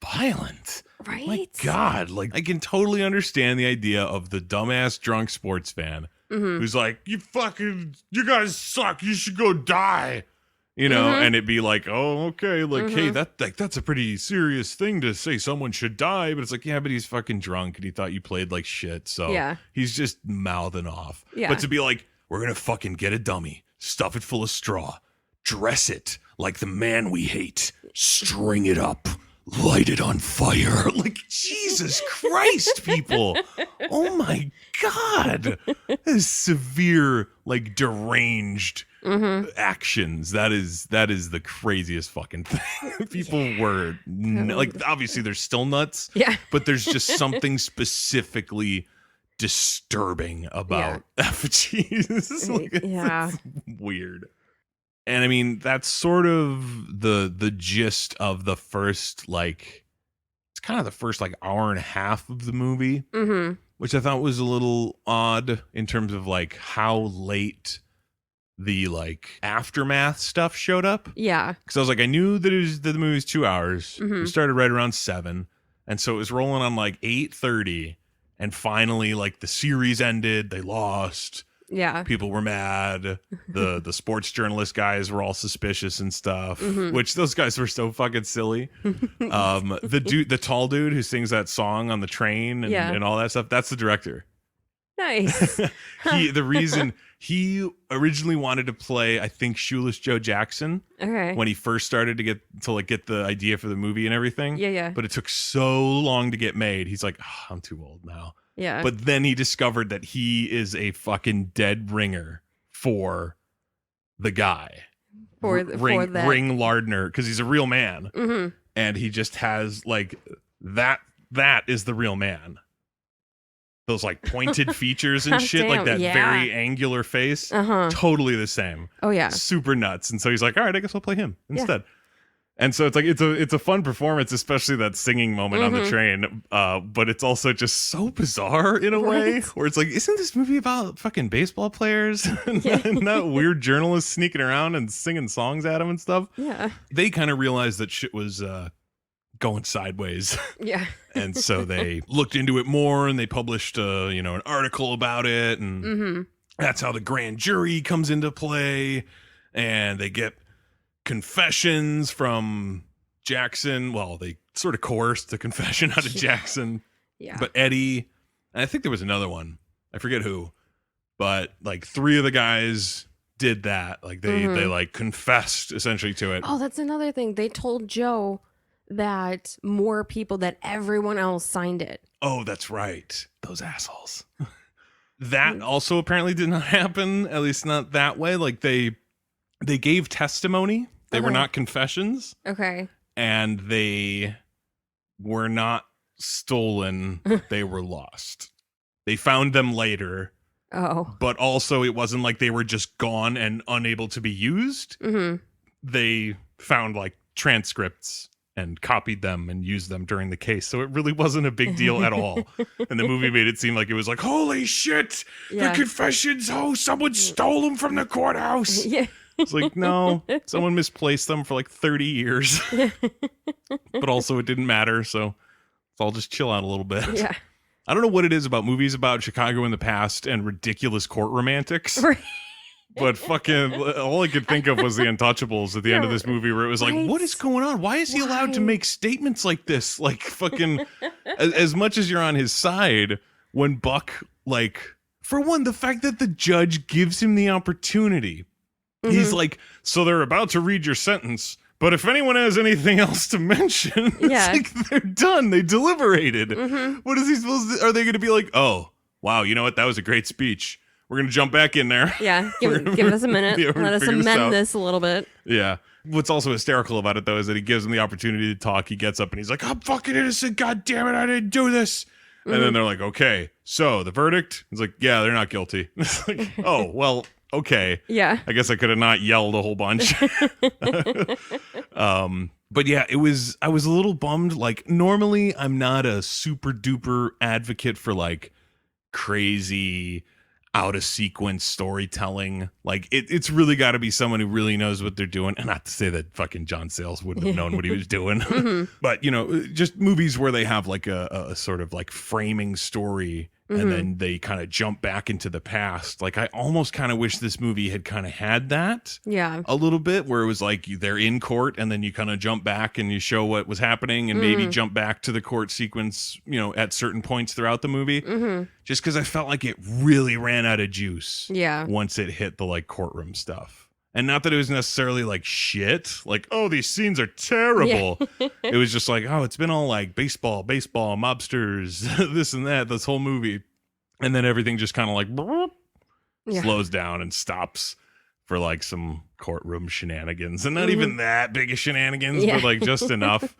violent. Right? My God, like I can totally understand the idea of the dumbass drunk sports fan Mhm. who's like, you guys suck. You should go die. You know, and it'd be like, oh, okay, like, hey, that's a pretty serious thing to say someone should die, but it's like, yeah, but he's fucking drunk and he thought you played like shit, so Yeah. he's just mouthing off. Yeah. But to be like, we're gonna fucking get a dummy, stuff it full of straw, dress it like the man we hate, string it up, light it on fire. Like, Jesus Christ, people. Oh my God. That is severe, like deranged actions. That is the craziest fucking thing. People were like, obviously they're still nuts. Yeah. But there's just something specifically disturbing about effigies. Like, Yeah. it's weird. And I mean, that's sort of the gist of the first, like, it's kind of the first like hour and a half of the movie, which I thought was a little odd in terms of like how late the like aftermath stuff showed up. Yeah. Because I was like, I knew that the movie was 2 hours. It started right around 7, and so it was rolling on like 8:30, and finally like the series ended. They lost. Yeah. People were mad. The sports journalist guys were all suspicious and stuff, which those guys were so fucking silly. The tall dude who sings that song on the train and all that stuff, that's the director. Nice. The reason he originally wanted to play, I think, Shoeless Joe Jackson Okay. when he first started to get the idea for the movie and everything. Yeah. But it took so long to get made. He's like, I'm too old now. Yeah. But then he discovered that he is a fucking dead ringer for the guy. For that. Ring Lardner, because he's a real man. And he just has like that is the real man. Those like pointed features and shit, like that very angular face. Totally the same. Oh yeah. Super nuts. And so he's like, all right, I guess I'll play him instead. And so it's like it's a fun performance, especially that singing moment on the train. But it's also just so bizarre in a way where it's like, isn't this movie about fucking baseball players and not weird journalists sneaking around and singing songs at him and stuff? Yeah. They kind of realized that shit was going sideways. Yeah. And so they looked into it more and they published an article about it, and that's how the grand jury comes into play, and they get confessions from Jackson. Well, they sort of coerced the confession out of Jackson. Yeah. But Eddie, and I think there was another one, I forget who, but like 3 of the guys did that. Like they like confessed essentially to it. Oh, that's another thing. They told Joe that more people, that everyone else signed it. Oh, that's right. Those assholes. That also apparently did not happen, at least not that way. Like they gave testimony. They were not confessions. Okay. And they were not stolen. They were lost. They found them later. Oh. But also it wasn't like they were just gone and unable to be used. They found like transcripts and copied them and used them during the case. So it really wasn't a big deal at all. And the movie made it seem like it was like, holy shit, the confessions. Oh, someone stole them from the courthouse. Yeah. It's like, no, someone misplaced them for like 30 years. But also it didn't matter. So let's all just chill out a little bit. Yeah. I don't know what it is about movies about Chicago in the past and ridiculous courtroom antics. But fucking all I could think of was the Untouchables at the end of this movie, where it was like, what is going on? Why is he allowed to make statements like this? Like fucking as much as you're on his side, when Buck, like, for one, the fact that the judge gives him the opportunity, he's like, so they're about to read your sentence, but if anyone has anything else to mention, it's like they're done. They deliberated. What is he supposed to, are they going to be like, oh, wow, you know what? That was a great speech. we're going to jump back in there. Yeah, give us a minute. Yeah, Let us amend this a little bit. Yeah. What's also hysterical about it, though, is that he gives him the opportunity to talk. He gets up and he's like, I'm fucking innocent. God damn it. I didn't do this. And then they're like, okay, so the verdict? He's like, yeah, they're not guilty. It's like, oh, well, okay. Yeah. I guess I could have not yelled a whole bunch. But yeah, I was a little bummed. Like, normally I'm not a super duper advocate for like crazy out of sequence storytelling. Like it's really got to be someone who really knows what they're doing. And not to say that fucking John Sayles wouldn't have known what he was doing, but you know, just movies where they have like a sort of like framing story and then they kind of jump back into the past. Like I almost kind of wish this movie had kind of had that a little bit, where it was like they're in court and then you kind of jump back and you show what was happening and maybe jump back to the court sequence, you know, at certain points throughout the movie. Just because I felt like it really ran out of juice once it hit the like courtroom stuff. And not that it was necessarily like shit, like, oh, these scenes are terrible. It was just like, oh, it's been all like baseball, mobsters, this and that, this whole movie. And then everything just kind of like slows down and stops for like some courtroom shenanigans. And not even that big of shenanigans, but like just enough.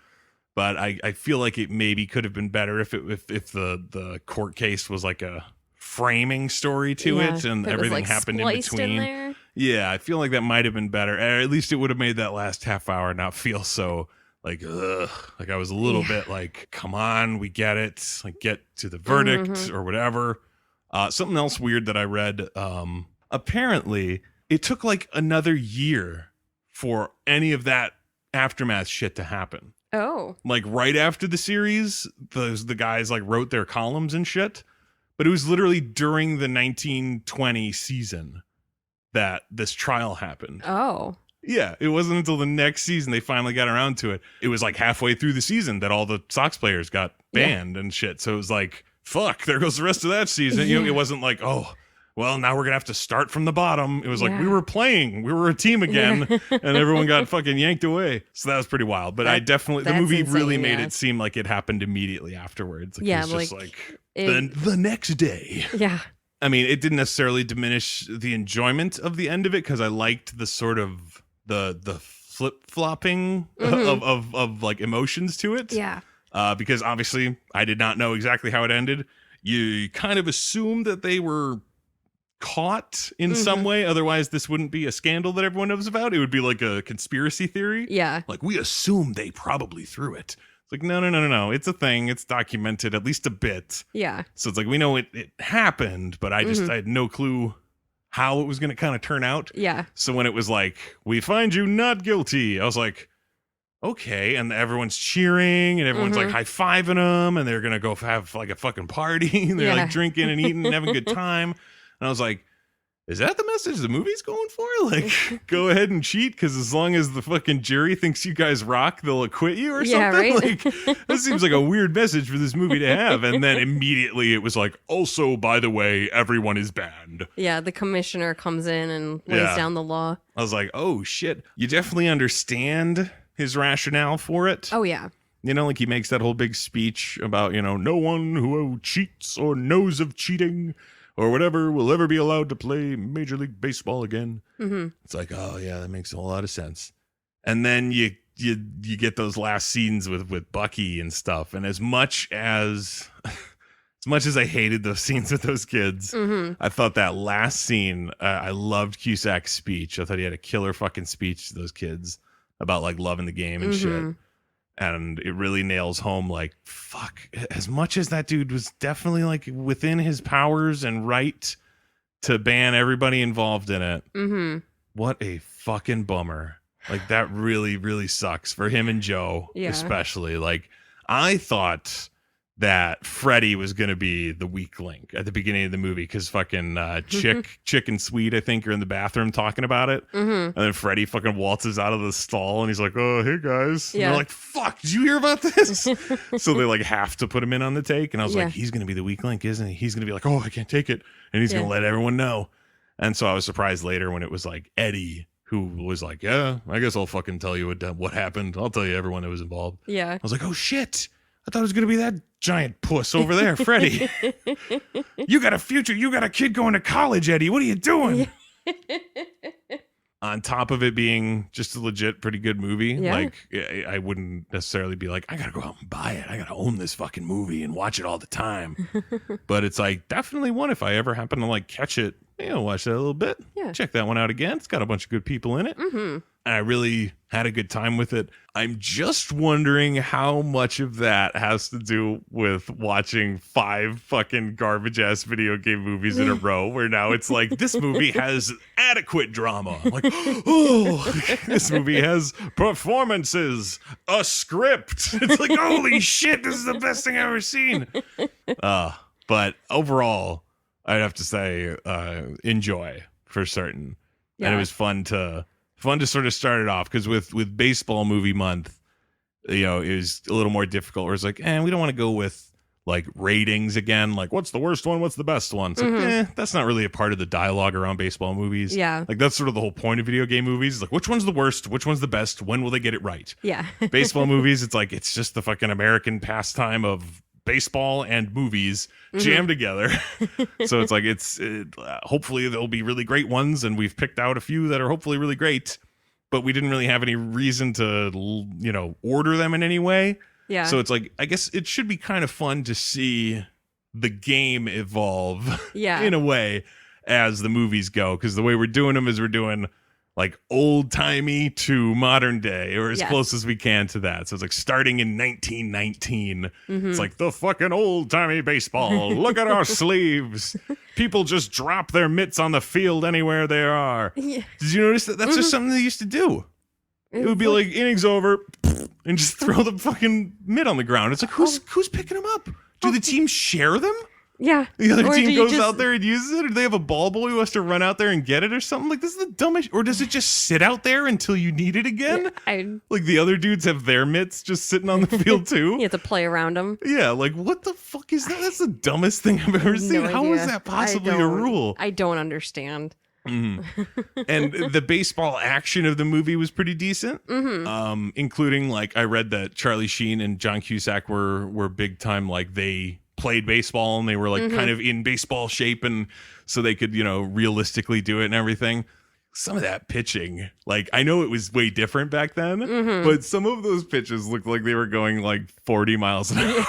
But I feel like it maybe could have been better if the court case was like a framing story to it and everything happened in between. Yeah, I feel like that might have been better. Or at least it would have made that last half hour not feel so like, ugh. Like I was a little bit like, come on, we get it. Like get to the verdict or whatever. Something else weird that I read, apparently it took like another year for any of that aftermath shit to happen. Oh. Like right after the series, the guys like wrote their columns and shit. But it was literally during the 1920 season that this trial happened. Oh. Yeah, it wasn't until the next season they finally got around to it. It was like halfway through the season that all the Sox players got banned and shit. So it was like, fuck, there goes the rest of that season. You know, it wasn't like, oh, well, now we're going to have to start from the bottom. It was like, we were playing. We were a team again. And everyone got fucking yanked away. So that was pretty wild. But the movie really made it seem like it happened immediately afterwards. Like, it was just like the next day. Yeah. I mean, it didn't necessarily diminish the enjoyment of the end of it because I liked the sort of the flip-flopping of like emotions to it. Yeah. Because obviously I did not know exactly how it ended. You kind of assume that they were caught in some way. Otherwise, this wouldn't be a scandal that everyone knows about. It would be like a conspiracy theory. Yeah. Like, we assume they probably threw it. It's like, no. It's a thing. It's documented at least a bit. Yeah. So it's like, we know it happened, but I had no clue how it was going to kind of turn out. Yeah. So when it was like, we find you not guilty, I was like, okay. And everyone's cheering and everyone's like high-fiving them and they're going to go have like a fucking party. And they're like drinking and eating and having a good time. And I was like, is that the message the movie's going for? Like, go ahead and cheat, because as long as the fucking jury thinks you guys rock, they'll acquit you or something? Right? Like, that seems like a weird message for this movie to have. And then immediately it was like, also, by the way, everyone is banned. Yeah, the commissioner comes in and lays down the law. I was like, oh, shit. You definitely understand his rationale for it. Oh, yeah. You know, like he makes that whole big speech about, you know, no one who cheats or knows of cheating or whatever will ever be allowed to play Major League Baseball again. It's like, oh yeah, that makes a whole lot of sense. And then you get those last scenes with Bucky and stuff. And as much as I hated those scenes with those kids, I thought that last scene, I loved Cusack's speech. I thought he had a killer fucking speech to those kids about like loving the game and shit. And it really nails home, like, fuck, as much as that dude was definitely like within his powers and right to ban everybody involved in it. What a fucking bummer. Like, that really, really sucks for him and Joe, especially. Like, I thought that Freddy was going to be the weak link at the beginning of the movie because fucking Chick and Sweet, I think, are in the bathroom talking about it. And then Freddy fucking waltzes out of the stall and he's like, oh, hey, guys. And they're like, fuck, did you hear about this? So they like have to put him in on the take. And I was like, he's going to be the weak link, isn't he? He's going to be like, oh, I can't take it. And he's going to let everyone know. And so I was surprised later when it was like Eddie who was like, yeah, I guess I'll fucking tell you what happened. I'll tell you everyone that was involved. Yeah. I was like, oh, shit. I thought it was going to be that giant puss over there, Freddie. You got a future. You got a kid going to college, Eddie. What are you doing? On top of it being just a legit pretty good movie, like I wouldn't necessarily be like, I gotta go out and buy it. I gotta own this fucking movie and watch it all the time. But it's like definitely one if I ever happen to like catch it, watch that a little bit. Yeah. Check that one out again. It's got a bunch of good people in it. Mm-hmm. And I really had a good time with it. I'm just wondering how much of that has to do with watching 5 fucking garbage ass video game movies in a row, where now it's like, this movie has adequate drama. I'm like, oh, this movie has performances, a script. It's like, holy shit, this is the best thing I've ever seen. But overall, I'd have to say, enjoy for certain. Yeah. And it was fun to sort of start it off, because with baseball movie month, it was a little more difficult, where it's like, we don't want to go with like ratings again, like what's the worst one, what's the best one. It's like, that's not really a part of the dialogue around baseball movies. Yeah, like that's sort of the whole point of video game movies, like which one's the worst, which one's the best, when will they get it right. Yeah. Baseball movies, it's like, it's just the fucking American pastime of baseball and movies jammed together. So it's like, hopefully there'll be really great ones, and we've picked out a few that are hopefully really great, but we didn't really have any reason to order them in any way. Yeah. So it's like, I guess it should be kind of fun to see the game evolve in a way as the movies go, because the way we're doing them is we're doing like old timey to modern day, or as close as we can to that. So it's like starting in 1919. It's like the fucking old timey baseball. Look at our sleeves. People just drop their mitts on the field anywhere they are. Yeah. Did you notice that? That's just something they used to do. It would be like innings over, and just throw the fucking mitt on the ground. It's like, who's picking them up? Do the teams share them? Yeah. The other team goes out there and uses it, or do they have a ball boy who has to run out there and get it or something? Like, this is the dumbest. Or does it just sit out there until you need it again? Like the other dudes have their mitts just sitting on the field too. You have to play around them. Yeah, like what the fuck is that? That's the dumbest thing I've ever seen. How is that possibly a rule? I don't understand. Mm-hmm. And the baseball action of the movie was pretty decent, including like I read that Charlie Sheen and John Cusack were big time, like they played baseball and they were like kind of in baseball shape, and so they could realistically do it and everything. Some of that pitching, like I know it was way different back then, but some of those pitches looked like they were going like 40 miles an hour.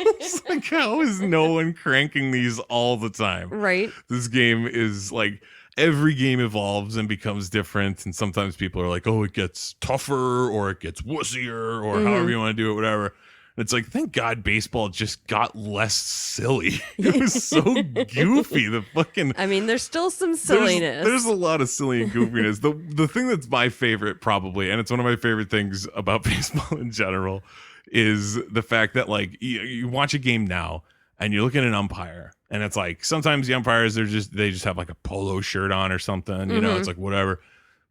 It's like, how is no one cranking these all the time? Right. This game is like, every game evolves and becomes different, and sometimes people are like, oh, it gets tougher or it gets wussier or however you want to do it, whatever. And it's like, thank God baseball just got less silly. It was so goofy. The fucking, I mean, there's still some silliness. There's a lot of silly and goofiness. The thing that's my favorite probably, and it's one of my favorite things about baseball in general, is the fact that like you watch a game now and you look at an umpire, and it's like, sometimes the umpires, they just have like a polo shirt on or something, it's like whatever.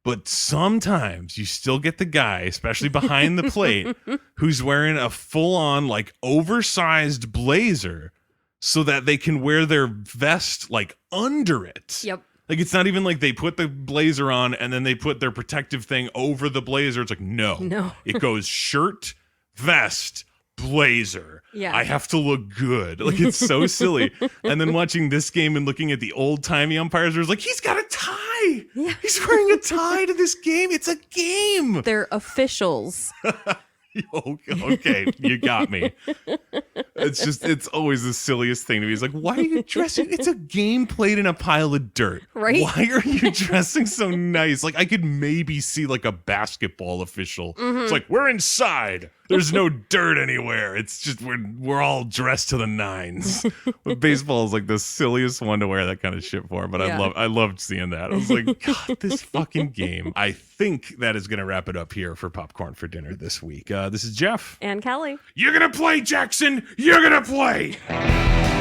But sometimes you still get the guy, especially behind the plate, who's wearing a full-on like oversized blazer so that they can wear their vest like under it. Yep. Like, it's not even like they put the blazer on and then they put their protective thing over the blazer. It's like, no. It goes shirt, vest, blazer. Yeah. I have to look good. Like, it's so silly. And then watching this game and looking at the old timey umpires, where it's like, he's got a tie. Yeah. He's wearing a tie to this game. It's a game. They're officials. Okay, you got me. It's always the silliest thing to me. It's like, why are you dressing? It's a game played in a pile of dirt. Right? Why are you dressing so nice? Like, I could maybe see like a basketball official. It's like, we're inside. There's no dirt anywhere. It's just we're all dressed to the nines. But baseball is like the silliest one to wear that kind of shit for. But yeah. I loved seeing that. I was like, God, this fucking game. I think that is going to wrap it up here for Popcorn for Dinner this week. This is Jeff. And Kelly. You're going to play, Jackson. You're going to play.